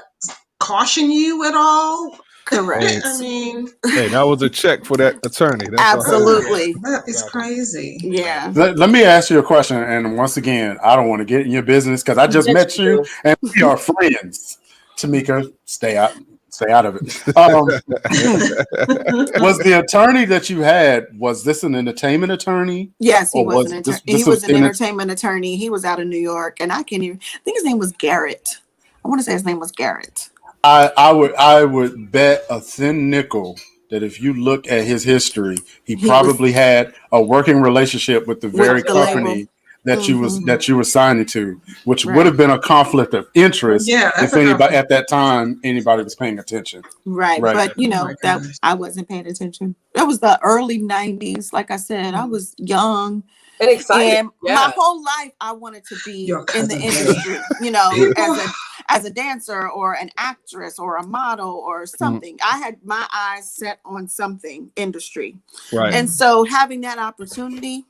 caution you at all? Correct. I mean, hey, that was a check for that attorney. That's absolutely. That is crazy. Yeah. Let me ask you a question. And once again, I don't want to get in your business because I just met you and we are friends. Tamika, stay out of it. Was the attorney that you had, was this an entertainment attorney? Yes, he was an attorney. He was an entertainment attorney. He was out of New York, and I think his name was Garrett. I want to say his name was Garrett. I would bet a thin nickel that if you look at his history, he probably had a working relationship with the very company that you were signing to, which would have been a conflict of interest if anybody at that time was paying attention. Right. But that I wasn't paying attention. It was the early 90s. Like I said, I was young and excited. And my whole life I wanted to be in the industry, as a dancer or an actress or a model or something. I had my eyes set on something industry. Right. And so having that opportunity,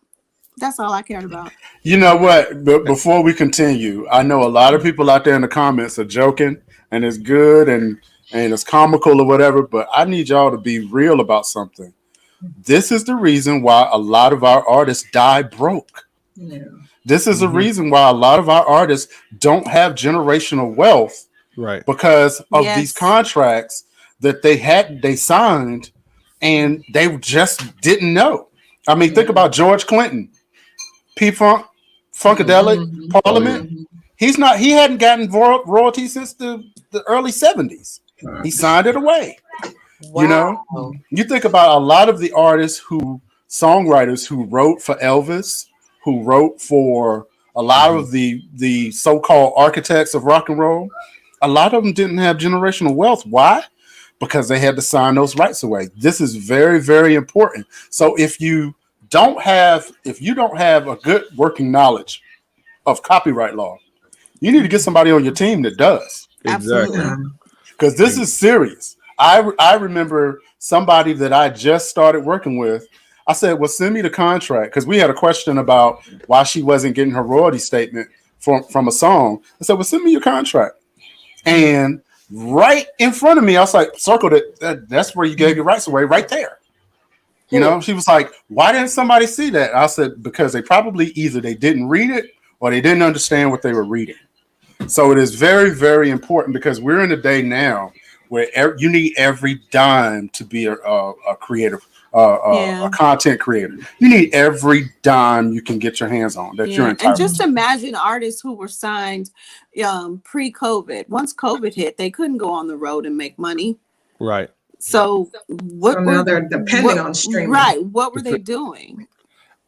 that's all I cared about. You know what? Before we continue, I know a lot of people out there in the comments are joking and it's good and it's comical or whatever, but I need y'all to be real about something. This is the reason why a lot of our artists die broke. Yeah. This is the reason why a lot of our artists don't have generational wealth, right? Because of these contracts that they signed and they just didn't know. I mean, think about George Clinton, P-Funk, Funkadelic, Parliament. He hadn't gotten royalties since the early 70s. He signed it away. Wow. You think about a lot of the songwriters who wrote for Elvis, who wrote for a lot of the so-called architects of rock and roll. A lot of them didn't have generational wealth. Why? Because they had to sign those rights away. This is very, very important. So if you don't have a good working knowledge of copyright law, you need to get somebody on your team that does. Exactly. Because this is serious. I remember somebody that I just started working with. I said, well, send me the contract, because we had a question about why she wasn't getting her royalty statement from a song. I said, well, send me your contract. And right in front of me. I was like, circled it. That's where you gave your rights away, right there. You know, she was like, why didn't somebody see that? I said, because they probably either they didn't read it or they didn't understand what they were reading. So it is very, very important because we're in a day now where you need every dime to be a creative, a content creator. You need every dime you can get your hands on that you're entitled. And just imagine artists who were signed pre-COVID. Once COVID hit, they couldn't go on the road and make money. Right. So now they're depending on streaming. Right. What were they doing?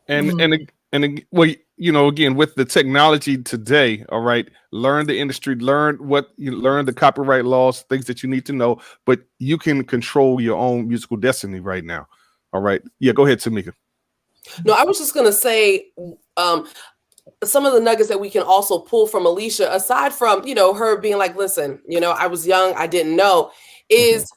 And well, you know, again, with the technology today, all right, learn the industry, learn the copyright laws, things that you need to know, but you can control your own musical destiny right now. All right. Yeah, go ahead, Tamika. No, I was just going to say some of the nuggets that we can also pull from Alicia, aside from, you know, her being like, listen, you know, I was young, I didn't know, is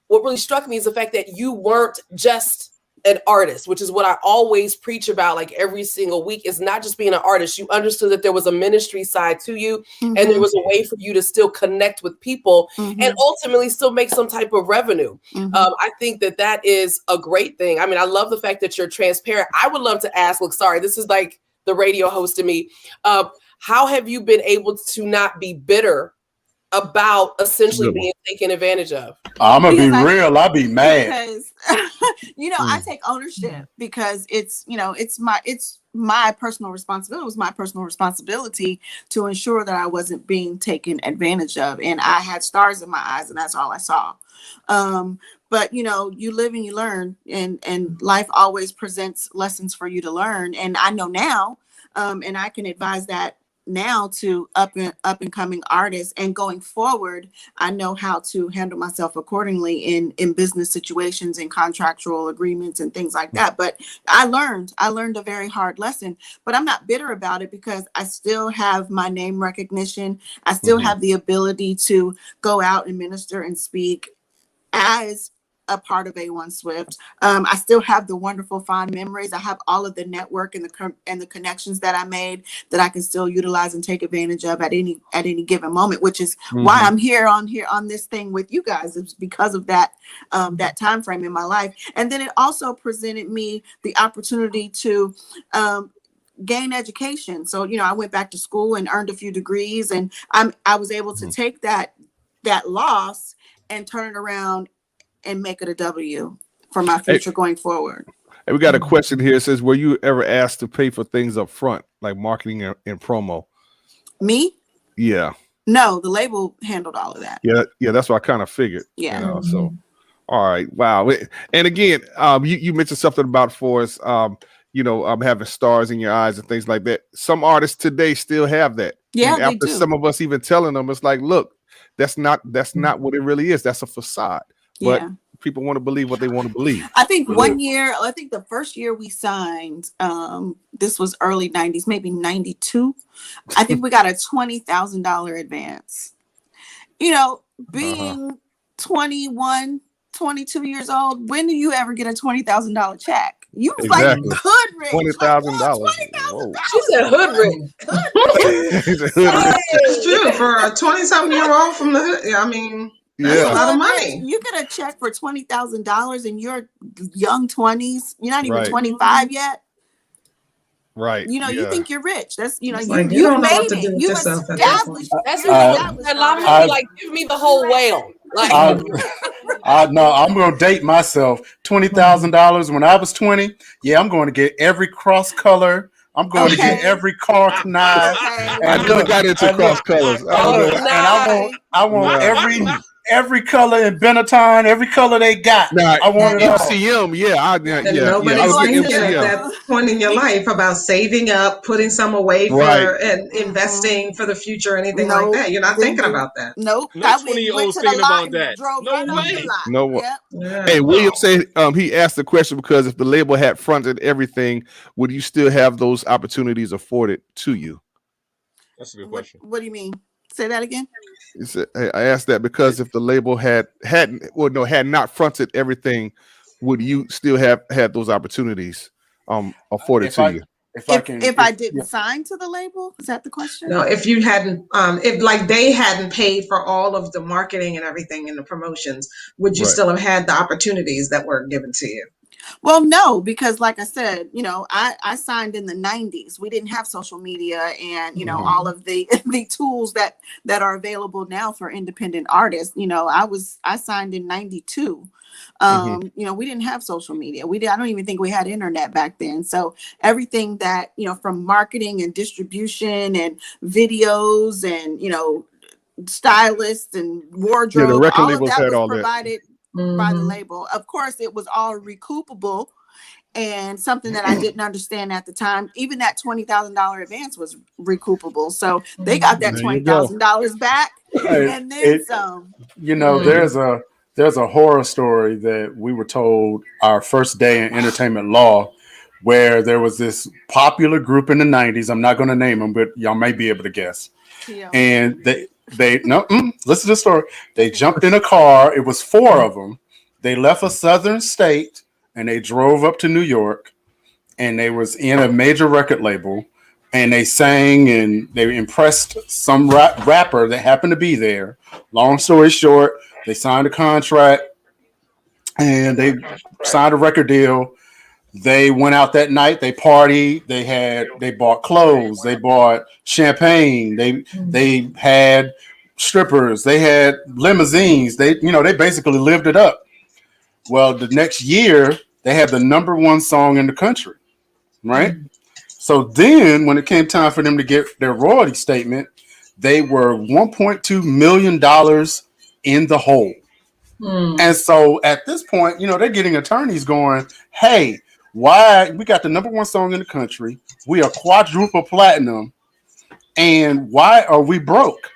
what really struck me is the fact that you weren't just an artist, which is what I always preach about, like every single week. Is not just being an artist. You understood that there was a ministry side to you, and there was a way for you to still connect with people and ultimately still make some type of revenue. I think that is a great thing. I mean, I love the fact that you're transparent. I would love to ask, look, sorry, this is like the radio host to me. How have you been able to not be bitter about essentially being taken advantage of? I'm gonna be real. I'll be mad because you know, I take ownership because it's, you know, it's my personal responsibility. It was my personal responsibility to ensure that I wasn't being taken advantage of, and I had stars in my eyes, and that's all I saw. But you know, you live and you learn, and life always presents lessons for you to learn. And I know now, and I can advise that now to up and coming artists, and going forward, I know how to handle myself accordingly in business situations and contractual agreements and things like that. But I learned a very hard lesson, but I'm not bitter about it because I still have my name recognition. I still have the ability to go out and minister and speak as a part of A1 Swift. I still have the wonderful fond memories. I have all of the network and the connections that I made that I can still utilize and take advantage of at any given moment, which is why I'm here on this thing with you guys. It's because of that that time frame in my life. And then it also presented me the opportunity to gain education. So, you know, I went back to school and earned a few degrees, and I was able to take that loss and turn it around and make it a W for my future going forward. Hey, we got a question here. It says, were you ever asked to pay for things up front, like marketing and promo? Me? Yeah. No, the label handled all of that. Yeah, that's what I kind of figured. Yeah. You know, so, all right. Wow. And again, you mentioned something about for us, you know, having stars in your eyes and things like that. Some artists today still have that. Yeah, and after some of us even telling them, it's like, look, that's not what it really is. That's a facade. But people want to believe what they want to believe. I think the first year we signed, this was early 90s, maybe 92. I think we got a $20,000 advance. You know, being 21, 22 years old, when do you ever get a $20,000 check? You was like hood rich. $20,000. She said hood rich. It's true for a 20-something-year-old from the hood. I mean, that's a lot of money. You get a check for $20,000 in your young 20s. You're not even 25 yet. Right. You know, you think you're rich. That's, you know, you made it. You established. That's a lot of people like, give me the whole whale. Like, no, I'm going to date myself. $20,000 when I was 20. Yeah, I'm going to get every cross color. I'm going to get every car knife. I never got into cross colors. I want every color in Benetton, every color they got. I want MCM. Nobody's thinking at that point in your life about saving up, putting some away for and investing for the future, or anything like that. You're not thinking about that. Nope. No 20-year-olds thinking about that. No way. No way. Yeah. Hey, William said he asked the question because if the label had fronted everything, would you still have those opportunities afforded to you? That's a good question. What do you mean? Say that again. I asked that because if the label had not fronted everything, would you still have had those opportunities afforded to you? If I didn't sign to the label, is that the question? No, if you hadn't, if like they hadn't paid for all of the marketing and everything and the promotions, would you still have had the opportunities that were given to you? Well, no, because like I said, I signed in the 90s. We didn't have social media and, all of the tools that are available now for independent artists. I signed in 92. We didn't have social media. I don't even think we had internet back then. So everything that, from marketing and distribution and videos and, stylists and wardrobe, all of that was provided by the label. Of course, it was all recoupable, and something that I didn't understand at the time. Even that $20,000 advance was recoupable, so they got that $20,000 back, and then some. There's a horror story that we were told our first day in entertainment law, where there was this popular group in the 90s. I'm not going to name them, but y'all may be able to guess. Yeah. And listen to the story. They jumped in a car. It was 4 of them. They left a southern state and they drove up to New York, and they was in a major record label, and they sang and they impressed some rapper that happened to be there. Long story short, they signed a contract and they signed a record deal. They went out that night. They partied. They bought clothes. They bought champagne. They had strippers. They had limousines. They basically lived it up. Well, the next year they had the #1 song in the country, right? So then, when it came time for them to get their royalty statement, they were $1.2 million in the hole. And so at this point, they're getting attorneys going, "Hey, why we got the #1 song in the country? We are quadruple platinum, and why are we broke?"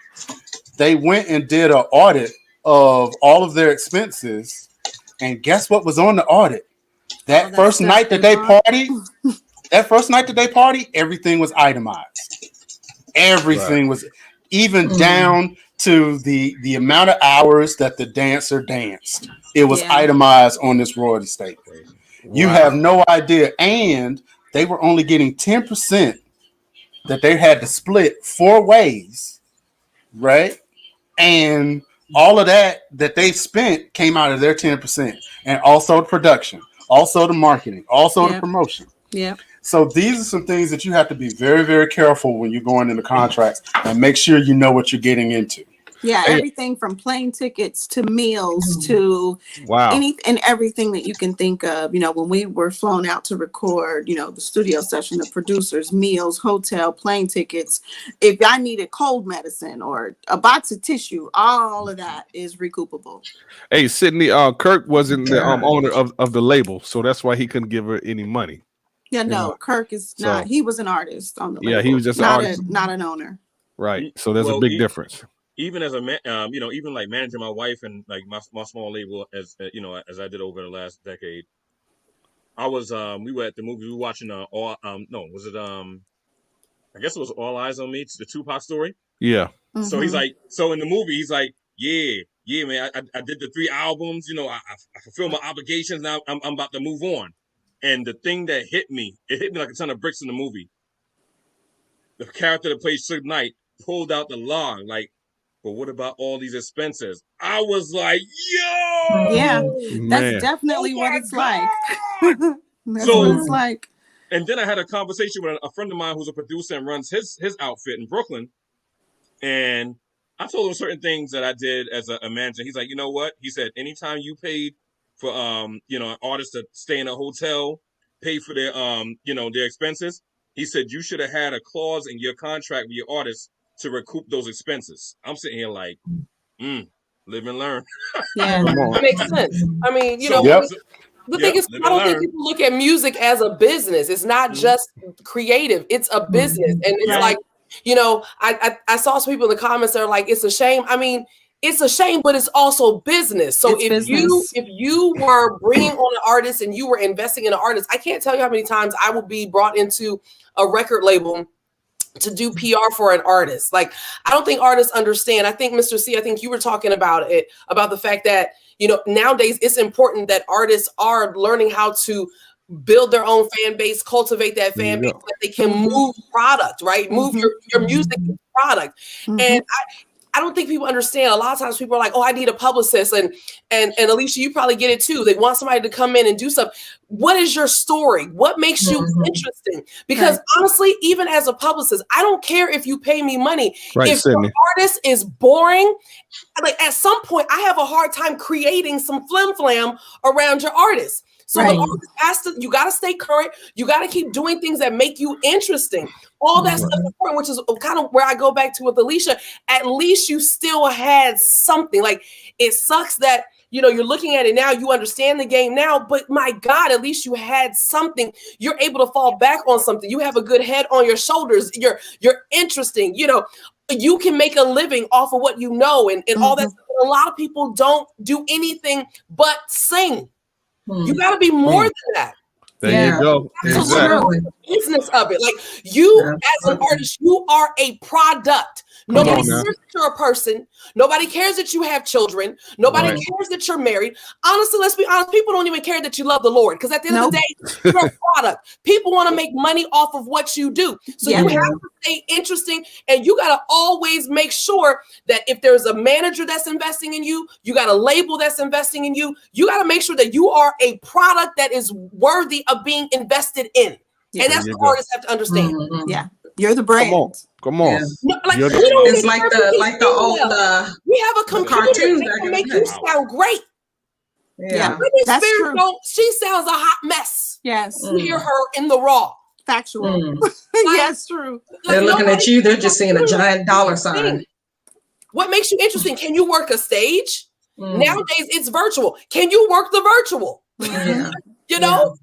They went and did an audit of all of their expenses, and guess what was on the audit? That first night that they partied, everything was itemized. Everything was even down to the amount of hours that the dancer danced. It was itemized on this royalty statement. You have no idea. And they were only getting 10% that they had to split 4 ways, right? And all of that they spent came out of their 10%. And also the production, also the marketing, also the promotion. Yeah. So these are some things that you have to be very, very careful when you're going into contracts, and make sure you know what you're getting into. Yeah, everything from plane tickets to meals to anything and everything that you can think of. When we were flown out to record, the studio session, the producers, meals, hotel, plane tickets. If I needed cold medicine or a box of tissue, all of that is recoupable. Hey, Sydney, Kirk wasn't the owner of the label, so that's why he couldn't give her any money. Yeah, no, Kirk is not. He was an artist on the label. Yeah, he was just an artist, not an owner. Right. So there's a big difference. Even as a man, even like managing my wife and like my small label, as as I did over the last decade, I was we were at the movie. We were watching I guess it was All Eyes on Me, the Tupac story. Yeah. Mm-hmm. So he's like, in the movie, he's like, yeah, man, I did the 3 albums. I fulfilled my obligations. Now I'm about to move on. And the thing that hit me like a ton of bricks in the movie. The character that plays Suge Knight pulled out the log, like, but what about all these expenses? I was like, yo! Yeah, that's definitely what it's like. That's what it's like. And then I had a conversation with a friend of mine who's a producer and runs his outfit in Brooklyn. And I told him certain things that I did as a manager. He's like, you know what? He said, anytime you paid for, an artist to stay in a hotel, pay for their, their expenses, he said, you should have had a clause in your contract with your artist to recoup those expenses. I'm sitting here like, live and learn. Yeah, that makes sense. I mean, the thing is, I don't think people look at music as a business. It's not just creative; it's a business, and it's like, I saw some people in the comments that are like, "It's a shame." I mean, it's a shame, but it's also business. So if you were bringing on an artist and you were investing in an artist, I can't tell you how many times I would be brought into a record label to do PR for an artist. Like, I don't think artists understand. I think, Mr. C, I think you were talking about the fact that, nowadays it's important that artists are learning how to build their own fan base, cultivate that fan base, so that they can move product, right? Move your music product. And I don't think people understand. A lot of times people are like, oh, I need a publicist. And Alicia, you probably get it too. They want somebody to come in and do something. What is your story? What makes you interesting? Because honestly, even as a publicist, I don't care if you pay me money. Right, if Sydney. your artist is boring, like at some point, I have a hard time creating some flim-flam around your artist. So the artist has to, you got to stay current. You got to keep doing things that make you interesting. All that stuff is important, which is kind of where I go back to with Alicia. At least you still had something. Like, it sucks that, you know, you're looking at it now, you understand the game now, but my God, at least you had something. You're able to fall back on something. You have a good head on your shoulders. You're interesting. You know, you can make a living off of what you know and all that. A lot of people don't do anything but sing. You got to be more than that. There you go. Exactly. Business of it. Like, you as an artist, you are a product. Nobody cares that you're a person. Nobody cares that you have children. Nobody cares that you're married. Honestly, let's be honest. People don't even care that you love the Lord, because at the end of the day, you're a product. People want to make money off of what you do. So you have to stay interesting, and you got to always make sure that if there's a manager that's investing in you, you got a label that's investing in you, you got to make sure that you are a product that is worthy of being invested in. And that's what artists have to understand. Yeah. You're the brand. Come on. No, like, it's like the old we have a computer that can make you sound great. Yeah, that's true. She sounds a hot mess. Yes. You hear her in the raw. Factual. Yes, true. They're looking at you, they're just seeing a giant dollar sign. What makes you interesting? Can you work a stage? Nowadays it's virtual. Can you work the virtual? You know?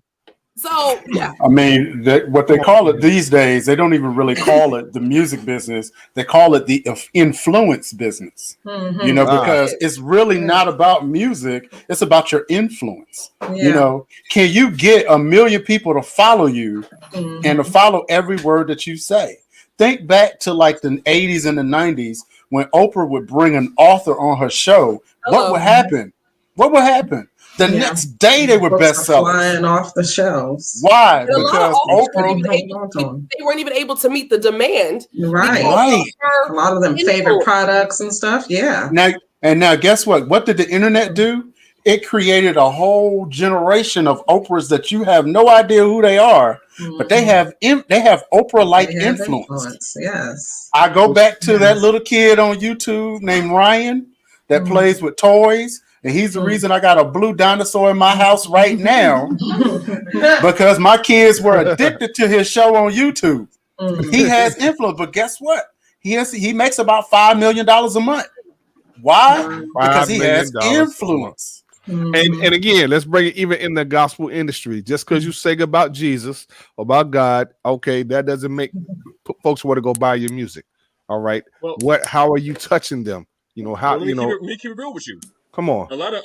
So I mean, what they call it these days, they don't even really call it the music business. They call it the influence business. You know, because it's really not about music. It's about your influence. You know, can you get 1 million people to follow you and to follow every word that you say? Think back to like the 80s and the 90s when Oprah would bring an author on her show. What would happen? What would happen? The next day they were bestsellers, flying off the shelves. Why? Because Oprah, they weren't even able to meet the demand. Right. A lot of them favorite products and stuff. Yeah. Now, guess what? What did the internet do? It created a whole generation of Oprahs that you have no idea who they are, but they have Oprah-like influence. Yes. I go back to that little kid on YouTube named Ryan that plays with toys. And he's the reason I got a blue dinosaur in my house right now, because my kids were addicted to his show on YouTube. He has influence, but guess what? He makes about $5 million a month. Why? Because he has influence. And again, let's bring it even in the gospel industry. Just because you sing about Jesus or about God, okay, that doesn't make folks want to go buy your music. All right. Well, how are you touching them? You know, how, you know, let me keep it real with you. Come on. A lot of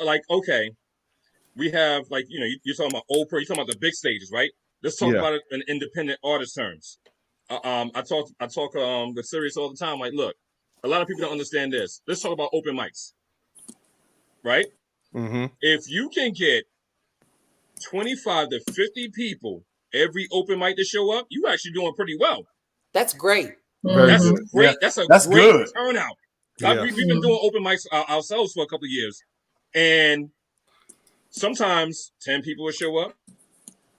we have you're talking about Oprah, you're talking about the big stages, right? Let's talk about it in independent artist terms. I talk with Sirius all the time. Like, look, a lot of people don't understand this. Let's talk about open mics, right? If you can get 25 to 50 people every open mic to show up, you actually doing pretty well. That's great. That's great. Yeah. That's great good turnout. We've been doing open mics ourselves for a couple of years, and sometimes 10 people will show up.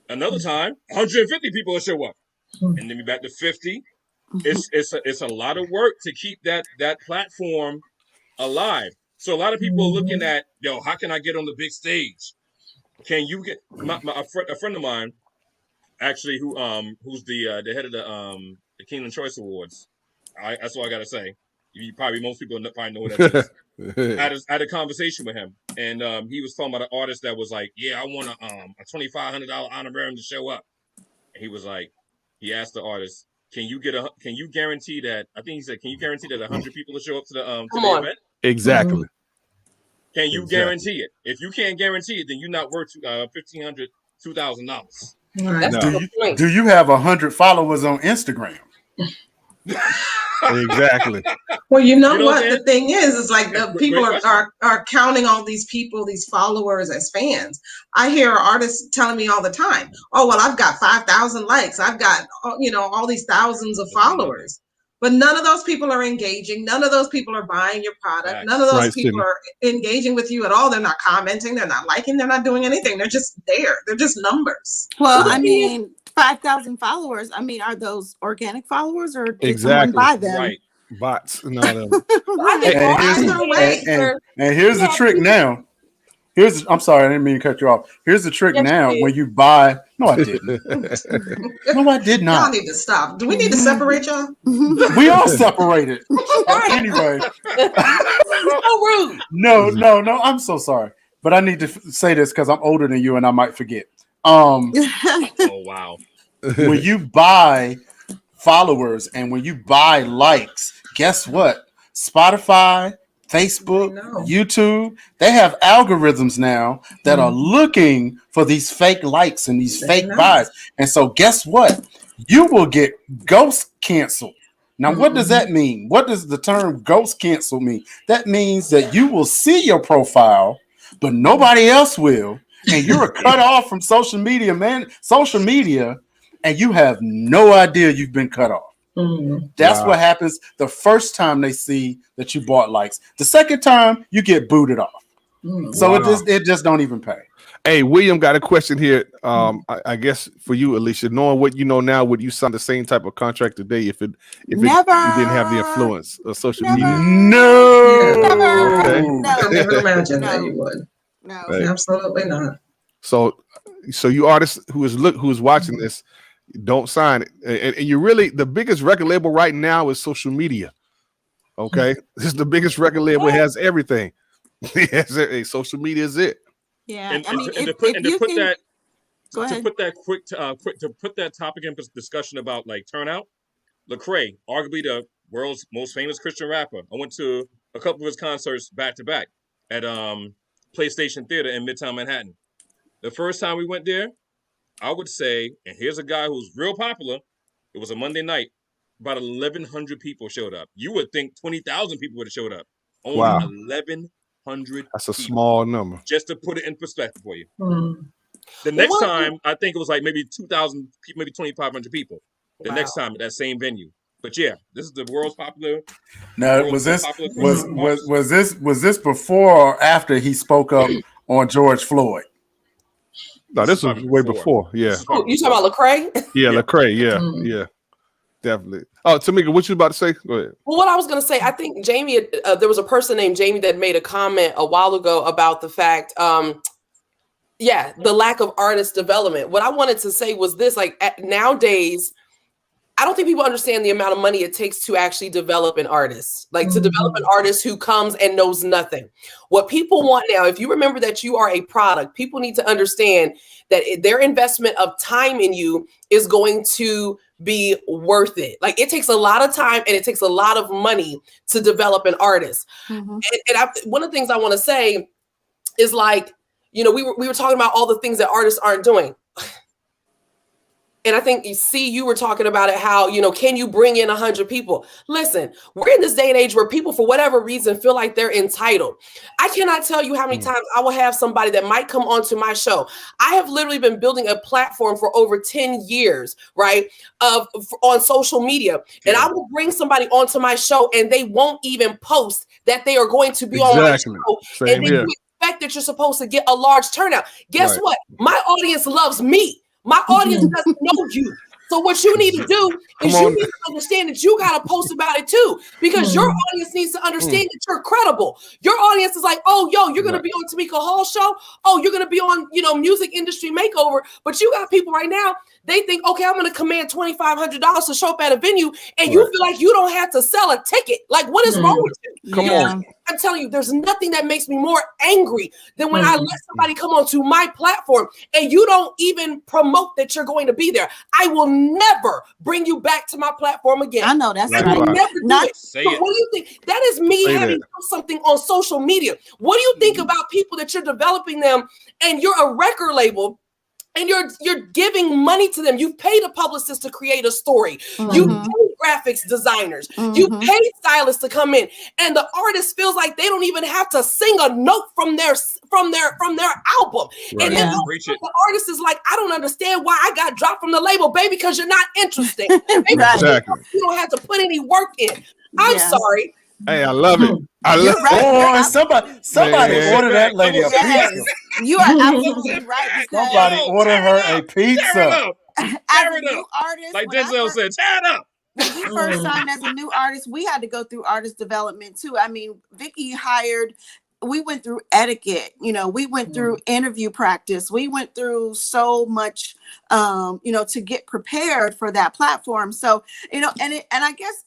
Another time, 150 people will show up, and then we back to 50. It's a lot of work to keep that platform alive. So a lot of people are looking at, how can I get on the big stage? Can you get a friend of mine, actually, who's the head of the Kingdom Choice Awards? That's all I gotta say. Most people probably know who that is. I had a conversation with him, and he was talking about an artist that was like, I want a $2,500 honorarium to show up. And he was like, he asked the artist, can you guarantee that? I think he said, can you guarantee that 100 people will show up to the event? Exactly. Can you guarantee it? If you can't guarantee it, then you're not worth $1,500, $2,000. Do you have 100 followers on Instagram? Exactly. Well, you know You know what I'm what? The thing is like the people Great are counting all these people, these followers as fans. I hear artists telling me all the time, "Oh, well, I've got 5,000 likes. I've got, all these thousands of followers." But none of those people are engaging. None of those people are buying your product. None of those Right, people Sydney. are engaging with you at all. They're not commenting. They're not liking. They're not doing anything. They're just there. They're just numbers. Well, Right. I mean, 5,000 followers. I mean, are those organic followers or did someone Exactly. buy them? Right. Bots. No, no. I think And here's, Either way. and here's the trick now. I'm sorry, I didn't mean to cut you off. Here's the trick Yes, you now. did. When you buy, no, I didn't. No, I did Y'all not. need to stop. Do we need to separate y'all? We all separated. Anyway, so rude. no. I'm so sorry, but I need to say this because I'm older than you and I might forget. Oh wow. When you buy followers and when you buy likes, guess what? Spotify, Facebook, YouTube, they have algorithms now that are looking for these fake likes and these fake buys. And so guess what? You will get ghost canceled. Now, what does that mean? What does the term ghost cancel mean? That means that you will see your profile, but nobody else will. And you're cut off from social media, and you have no idea you've been cut off. That's what happens the first time they see that you bought likes. The second time, you get booted off. So it just don't even pay. Hey, William got a question here. I guess for you, Alicia, knowing what you know now, would you sign the same type of contract today if you didn't have the influence of social media? No. Never. Okay. No. I never imagined that No. you would. No. Right. Absolutely not. So you artists who is watching this, don't sign it. And you really, the biggest record label right now is social media. Okay, this is the biggest record label. It has everything. Social media is it. Yeah. And, I mean, to put that topic in discussion about like turnout, Lecrae, arguably the world's most famous Christian rapper. I went to a couple of his concerts back to back at PlayStation Theater in Midtown Manhattan. The first time we went there, I would say, and here's a guy who's real popular. It was a Monday night. About 1,100 people showed up. You would think 20,000 people would have showed up. Only 1,100. That's a small number. Just to put it in perspective for you. The next time, I think it was like maybe 2,000 people, maybe 2,500 people. The next time at that same venue. But yeah, this is the world's popular. Now, was this before or after he spoke up on George Floyd? No, this was way before. Yeah. Oh, you talking about Lecrae? Yeah, Lecrae. Yeah, yeah, definitely. Oh, Tamika, what you about to say? Go ahead. Well, what I was going to say, I think Jamie, there was a person named Jamie that made a comment a while ago about the fact, the lack of artist development. What I wanted to say was this, like nowadays, I don't think people understand the amount of money it takes to actually develop an artist, like to develop an artist who comes and knows nothing. What people want now, if you remember that you are a product, people need to understand that their investment of time in you is going to be worth it. Like it takes a lot of time and it takes a lot of money to develop an artist. And one of the things I want to say is like, we were talking about all the things that artists aren't doing. And I think you were talking about it, how, can you bring in 100 people? Listen, we're in this day and age where people, for whatever reason, feel like they're entitled. I cannot tell you how many times I will have somebody that might come onto my show. I have literally been building a platform for over 10 years, right, on social media. And I will bring somebody onto my show and they won't even post that they are going to be on my show. Same and then you expect that you're supposed to get a large turnout. Guess what? My audience loves me. My audience doesn't know you. So what you need to do is you need to understand that you got to post about it too, because your audience needs to understand that you're credible. Your audience is like, oh, you're going to be on Tamika Hall's show. Oh, you're going to be on, Music Industry Makeover. But you got people right now, they think, okay, I'm going to command $2,500 to show up at a venue. And you feel like you don't have to sell a ticket. Like, what is wrong with you? Come on. I'm telling you, there's nothing that makes me more angry than when I let somebody come onto my platform and you don't even promote that you're going to be there. I will never bring you back to my platform again. I know that's I right. will never do it. So what do you think? That is me having something on social media. What do you think about people that you're developing them and you're a record label? and you're giving money to them. You paid a publicist to create a story. You paid graphics designers. You paid stylists to come in, and the artist feels like they don't even have to sing a note from their album. Right. And then the artist is like, I don't understand why I got dropped from the label, baby, because you're not interesting. Exactly. You don't have to put any work in. I'm sorry. Hey, I love it. I love Boy, somebody order that lady a pizza. You are absolutely right. Because Somebody order her a pizza. as a new artist, Like when I Denzel said, tear it up. When we first signed as a new artist, we had to go through artist development too. I mean, Vicky we went through etiquette, we went through interview practice. We went through so much, to get prepared for that platform. So, and I guess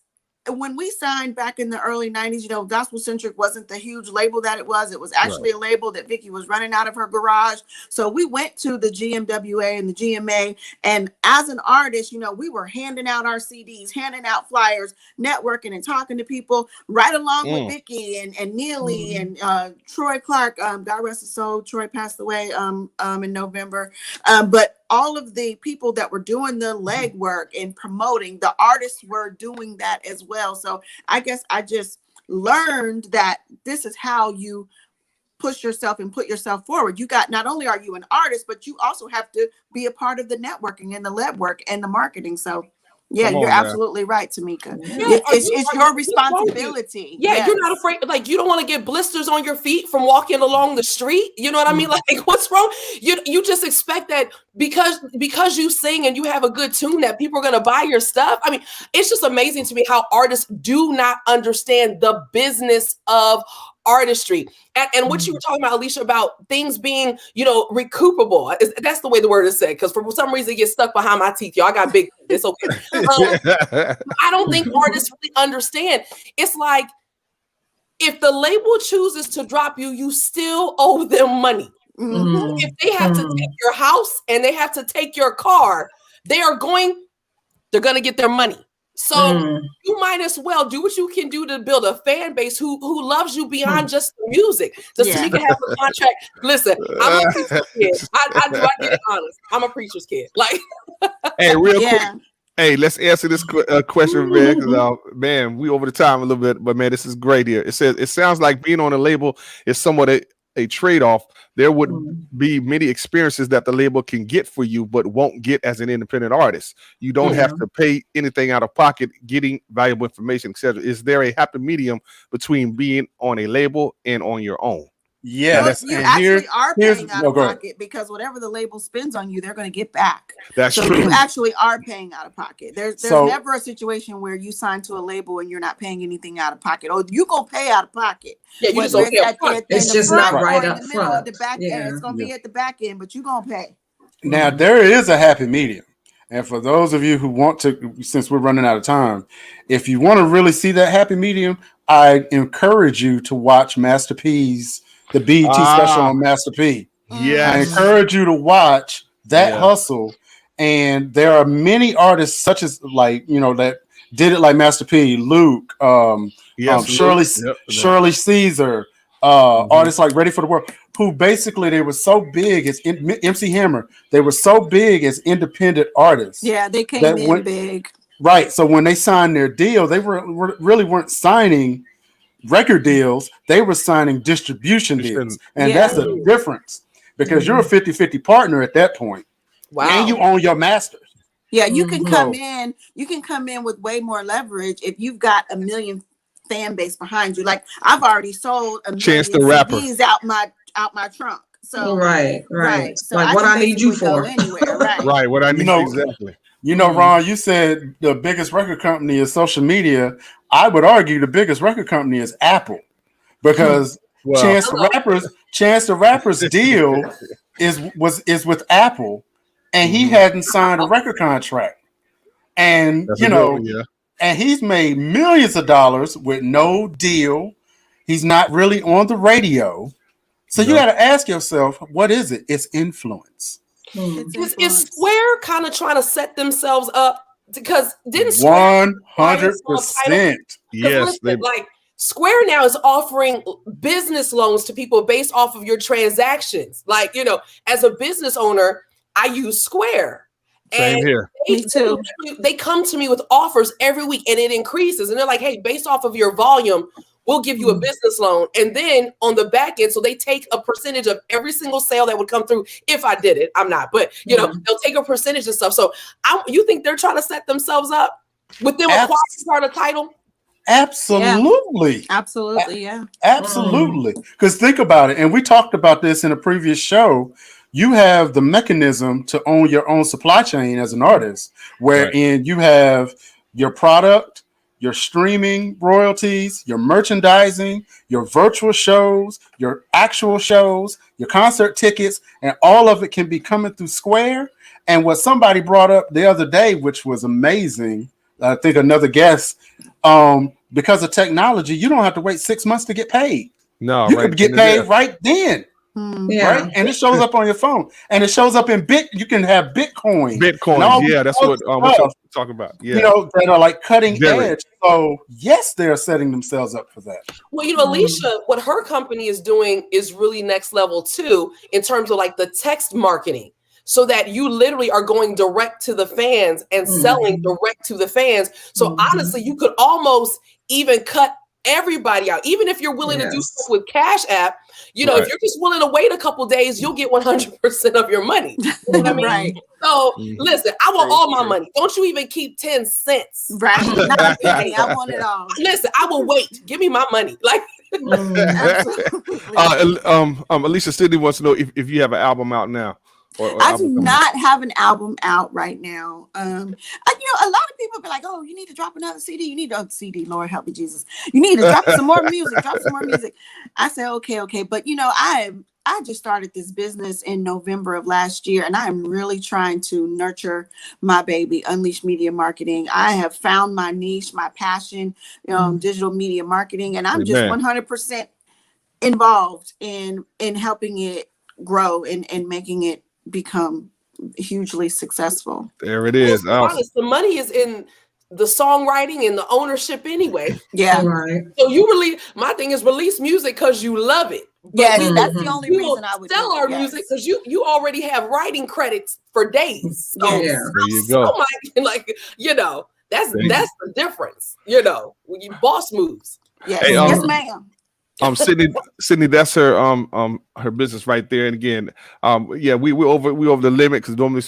when we signed back in the early 90s, Gospel Centric wasn't the huge label that it was. It was actually a label that Vicky was running out of her garage. So we went to the GMWA and the GMA. And as an artist, we were handing out our CDs, handing out flyers, networking and talking to people right along with Vicky and Neely and Troy Clark. God rest his soul. Troy passed away in November. But all of the people that were doing the legwork and promoting, the artists were doing that as well. So I guess I just learned that this is how you push yourself and put yourself forward. Not only are you an artist, but you also have to be a part of the networking and the legwork and the marketing. So yeah, you're absolutely right, Tamika. Yeah, it's your responsibility. Yeah, you're not afraid. Like, you don't want to get blisters on your feet from walking along the street. You know what I mean? Like, what's wrong? You just expect that because you sing and you have a good tune that people are going to buy your stuff. I mean, it's just amazing to me how artists do not understand the business of artistry. And what you were talking about, Alicia, about things being, recoupable. That's the way the word is said, because for some reason it gets stuck behind my teeth. Y'all got big. It's okay. I don't think artists really understand. It's like, if the label chooses to drop you, you still owe them money. If they have to take your house and they have to take your car, they're going to get their money. So you might as well do what you can do to build a fan base who loves you beyond just the music. Does Tamika have a contract? Listen, I'm a preacher's kid. I get it honest. I'm a preacher's kid. Like, hey, real quick. Hey, let's answer this question, man. Because man, we over the time a little bit, but man, this is great here. It says it sounds like being on a label is somewhat a trade-off. There would be many experiences that the label can get for you, but won't get as an independent artist. You don't have to pay anything out of pocket, getting valuable information, etc. Is there a happy medium between being on a label and on your own? Yeah, you actually are paying out of pocket, because whatever the label spends on you, they're going to get back. That's true. You actually are paying out of pocket. There's never a situation where you sign to a label and you're not paying anything out of pocket. Or you gonna pay out of pocket. Yeah, you just don't pay. It's just not right up front. The back end, it's gonna be at the back end, but you're gonna pay. Now there is a happy medium. And for those of you who want to, since we're running out of time, if you want to really see that happy medium, I encourage you to watch Master P's the BET special on Master P. Yeah, I encourage you to watch that hustle. And there are many artists such as that did it like Master P, Luke, Shirley Caesar, artists like Ready for the World, who basically they were so big as MC Hammer. They were so big as independent artists. Yeah, they came in big. Right. So when they signed their deal, they really weren't signing record deals, they were signing distribution deals. And that's a difference, because you're a 50-50 partner at that point. Wow. And you own your masters. Yeah, you can come in with way more leverage if you've got a million fan base behind you. Like, I've already sold a million CDs out my trunk. So right. So like, what I need you for. Right. What I need exactly. Ron, you said the biggest record company is social media. I would argue the biggest record company is Apple, because Chance the Rapper's deal is with Apple, and he hadn't signed a record contract, and and he's made millions of dollars with no deal. He's not really on the radio, so you got to ask yourself, what is it? It's influence. Is Square kind of trying to set themselves up? Because didn't Square 100%? Yes, like Square now is offering business loans to people based off of your transactions. Like, as a business owner, I use Square. Same And here. Me too. They come to me with offers every week, and it increases. And they're like, hey, based off of your volume, we'll give you a business loan. And then on the back end, so they take a percentage of every single sale that would come through. If I did it, I'm not, but you know, they'll take a percentage and stuff. So you think they're trying to set themselves up with them acquiring part of title? Absolutely. Absolutely. Yeah. Absolutely. Because think about it. And we talked about this in a previous show. You have the mechanism to own your own supply chain as an artist, wherein you have your product, your streaming royalties, your merchandising, your virtual shows, your actual shows, your concert tickets, and all of it can be coming through Square. And what somebody brought up the other day, which was amazing, I think another guest, because of technology, you don't have to wait 6 months to get paid. No, you could get paid right then. Yeah. Right, and it shows up on your phone, and it shows up in You can have Bitcoin. Yeah, that's what we're talking about. Yeah, you know, that are like cutting edge. So yes, they are setting themselves up for that. Well, you know, Alicia, what her company is doing is really next level too, in terms of like the text marketing, so that you literally are going direct to the fans and selling direct to the fans. So honestly, you could almost even cut everybody out, even if you're willing to do stuff with Cash App. You know, if you're just willing to wait a couple days, you'll get 100% of your money. You know what I mean? Right. So listen, I want all my money. Don't you even keep 10 cents. Right. Not a penny. I want it all. Listen, I will wait. Give me my money. Like Alicia Sydney wants to know if you have an album out now. Or I do not have an album out right now. You know, a lot of people be like, "Oh, you need to drop another CD. You need a CD. Lord help me, Jesus. You need to drop some more music. Drop some more music." I said, "Okay." But you know, I just started this business in November of last year, and I am really trying to nurture my baby, Unleash Media Marketing. I have found my niche, my passion, digital media marketing, and I'm just 100% involved in helping it grow and making it become hugely successful. There it is. Honest, the money is in the songwriting and the ownership anyway. Yeah. Right. So my thing is release music because you love it. Yes, that's the only reason I would sell our music because you already have writing credits for days. So there you go. That's the difference. You know, when you boss moves. Yes, Hey, yes, ma'am. Sydney, that's her business right there. And again, we over the limit because normally,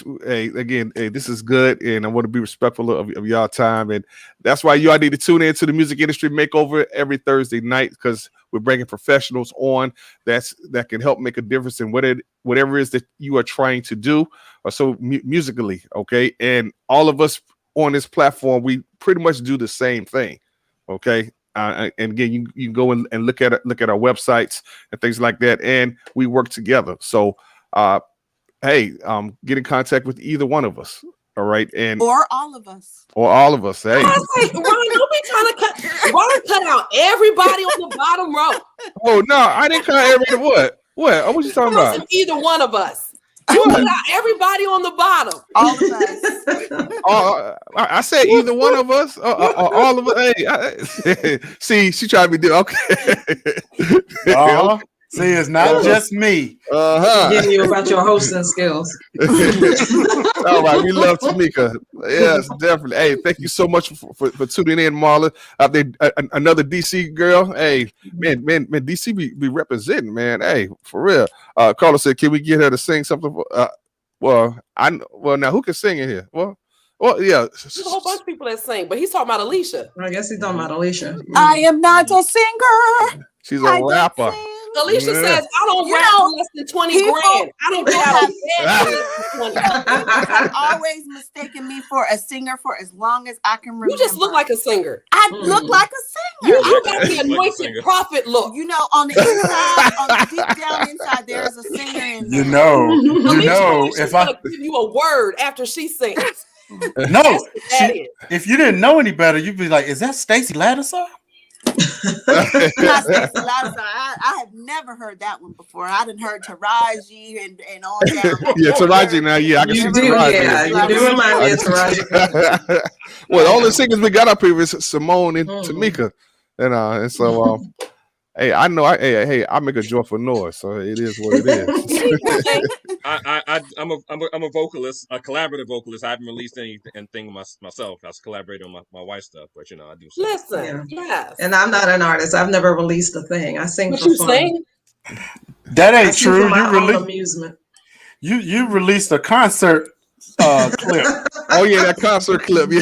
this is good, and I want to be respectful of y'all time, and that's why y'all need to tune in to the Music Industry Makeover every Thursday night because we're bringing professionals on that can help make a difference in whatever it is that you are trying to do, or so musically, okay. And all of us on this platform, we pretty much do the same thing, okay. And again, you can go and look at our websites and things like that, and we work together. So, get in contact with either one of us. All right, or all of us. Hey, Ron, don't be trying to cut out everybody on the bottom row. Oh no, I didn't cut everybody. What? What you talking about? Either one of us. You put out everybody on the bottom. All of us. I said either one of us, all of us. Hey, see, she tried to be okay. See, it's not just me. Getting you about your hosting skills. All right, we love Tamika. Yes, definitely. Hey, thank you so much for tuning in, Marla. Out there, another DC girl. Hey, man, DC be representing, man. Hey, for real. Carla said, "Can we get her to sing something?" Now who can sing in here? Well, yeah. There's a whole bunch of people that sing, but he's talking about Alicia. I guess he's talking about Alicia. I am not a singer. She's a rapper. Alicia says, "I don't rap for less than 20 grand. I don't get People have always mistaken me for a singer for as long as I can remember. You just look like a singer. I look like a singer. You got the anointed prophet look. You know, on the inside, on the deep down inside, there's a singer in there. If I give you a word after she sings. If you didn't know any better, you'd be like, "Is that Stacey Ladisar?" Not Stacey Ladisar. I have never heard that one before. I done heard Taraji and on down. Yeah, Taraji now. Yeah, I can see Taraji. Yeah, you do remind me of Taraji. Well, the only singers we got up here is Simone and Tamika, and so Hey, I know. Hey, I make a joyful noise, so it is what it is. I'm a vocalist, a collaborative vocalist. I haven't released anything myself. I was collaborating on my wife's stuff, but I do stuff. Listen, yes. And I'm not an artist. I've never released a thing. I sing But for you fun. sing? That I ain't sing true. for my own amusement. You released a concert clip. Oh yeah, that concert clip. Yeah,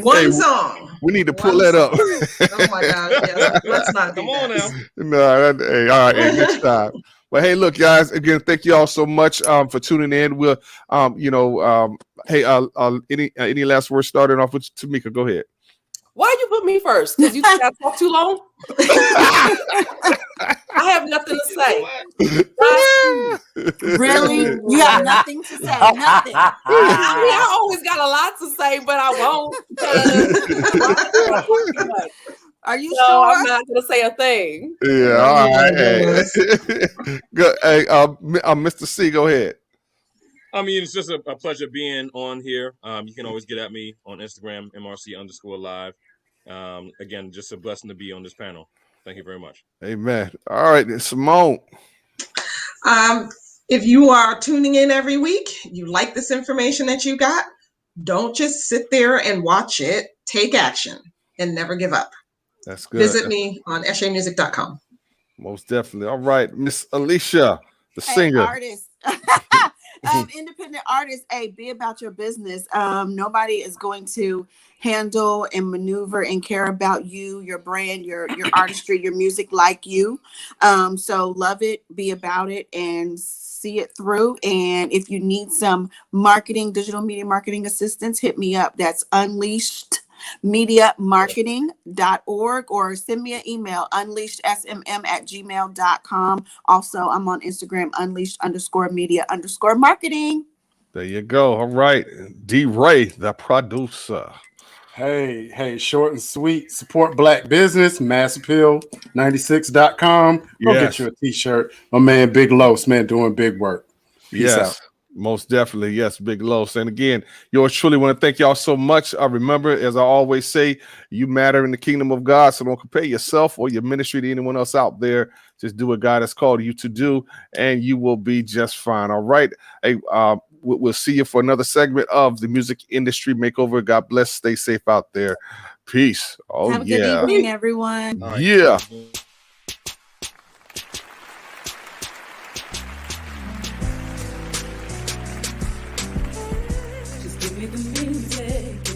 One song. We need to pull that up. Oh my God! Yes, let's not do Come on that. now. No, hey, all right, hey, next time. But hey, look, guys, again, thank you all so much for tuning in. We'll, hey, any last words starting off with Tamika? Go ahead. Why you put me first? Because you think I talk too long? I have nothing to say. Really? You have nothing to say? Nothing. I mean, I always got a lot to say, but I won't. Are you So sure? I'm not going to say a thing. Yeah, all right. Hey. Good. Hey, Mr. C, go ahead. I mean, it's just a pleasure being on here. You can always get at me on Instagram, MRC_live. Again, just a blessing to be on this panel. Thank you very much. Amen. All right, then, Simone. If you are tuning in every week, you like this information that you got, don't just sit there and watch it. Take action and never give up. That's good. Visit me on eshamusic.com. Most definitely. All right, Miss Alicia, the singer. Artist. Independent artist, hey, be about your business. Nobody is going to handle and maneuver and care about you, your brand, your artistry, your music like you. So love it, be about it, and see it through. And if you need some marketing, digital media marketing assistance, hit me up. That's unleashedmediamarketing.org, or send me an email, unleashedsmm@gmail.com. Also, I'm on Instagram, unleashed_media_marketing. There you go. All right. D Ray, the producer. Hey, short and sweet. Support Black business. Massappeal96.com. Go get you a t-shirt. My man, Big Los, man, doing big work. Peace out. Most definitely. Yes, Big Los. And again, yours truly want to thank y'all so much. Remember, as I always say, you matter in the kingdom of God. So don't compare yourself or your ministry to anyone else out there. Just do what God has called you to do, and you will be just fine. All right. Hey, we'll see you for another segment of the Music Industry Makeover. God bless. Stay safe out there. Peace. Oh, Have a good evening, everyone. Yeah. Just give me the music.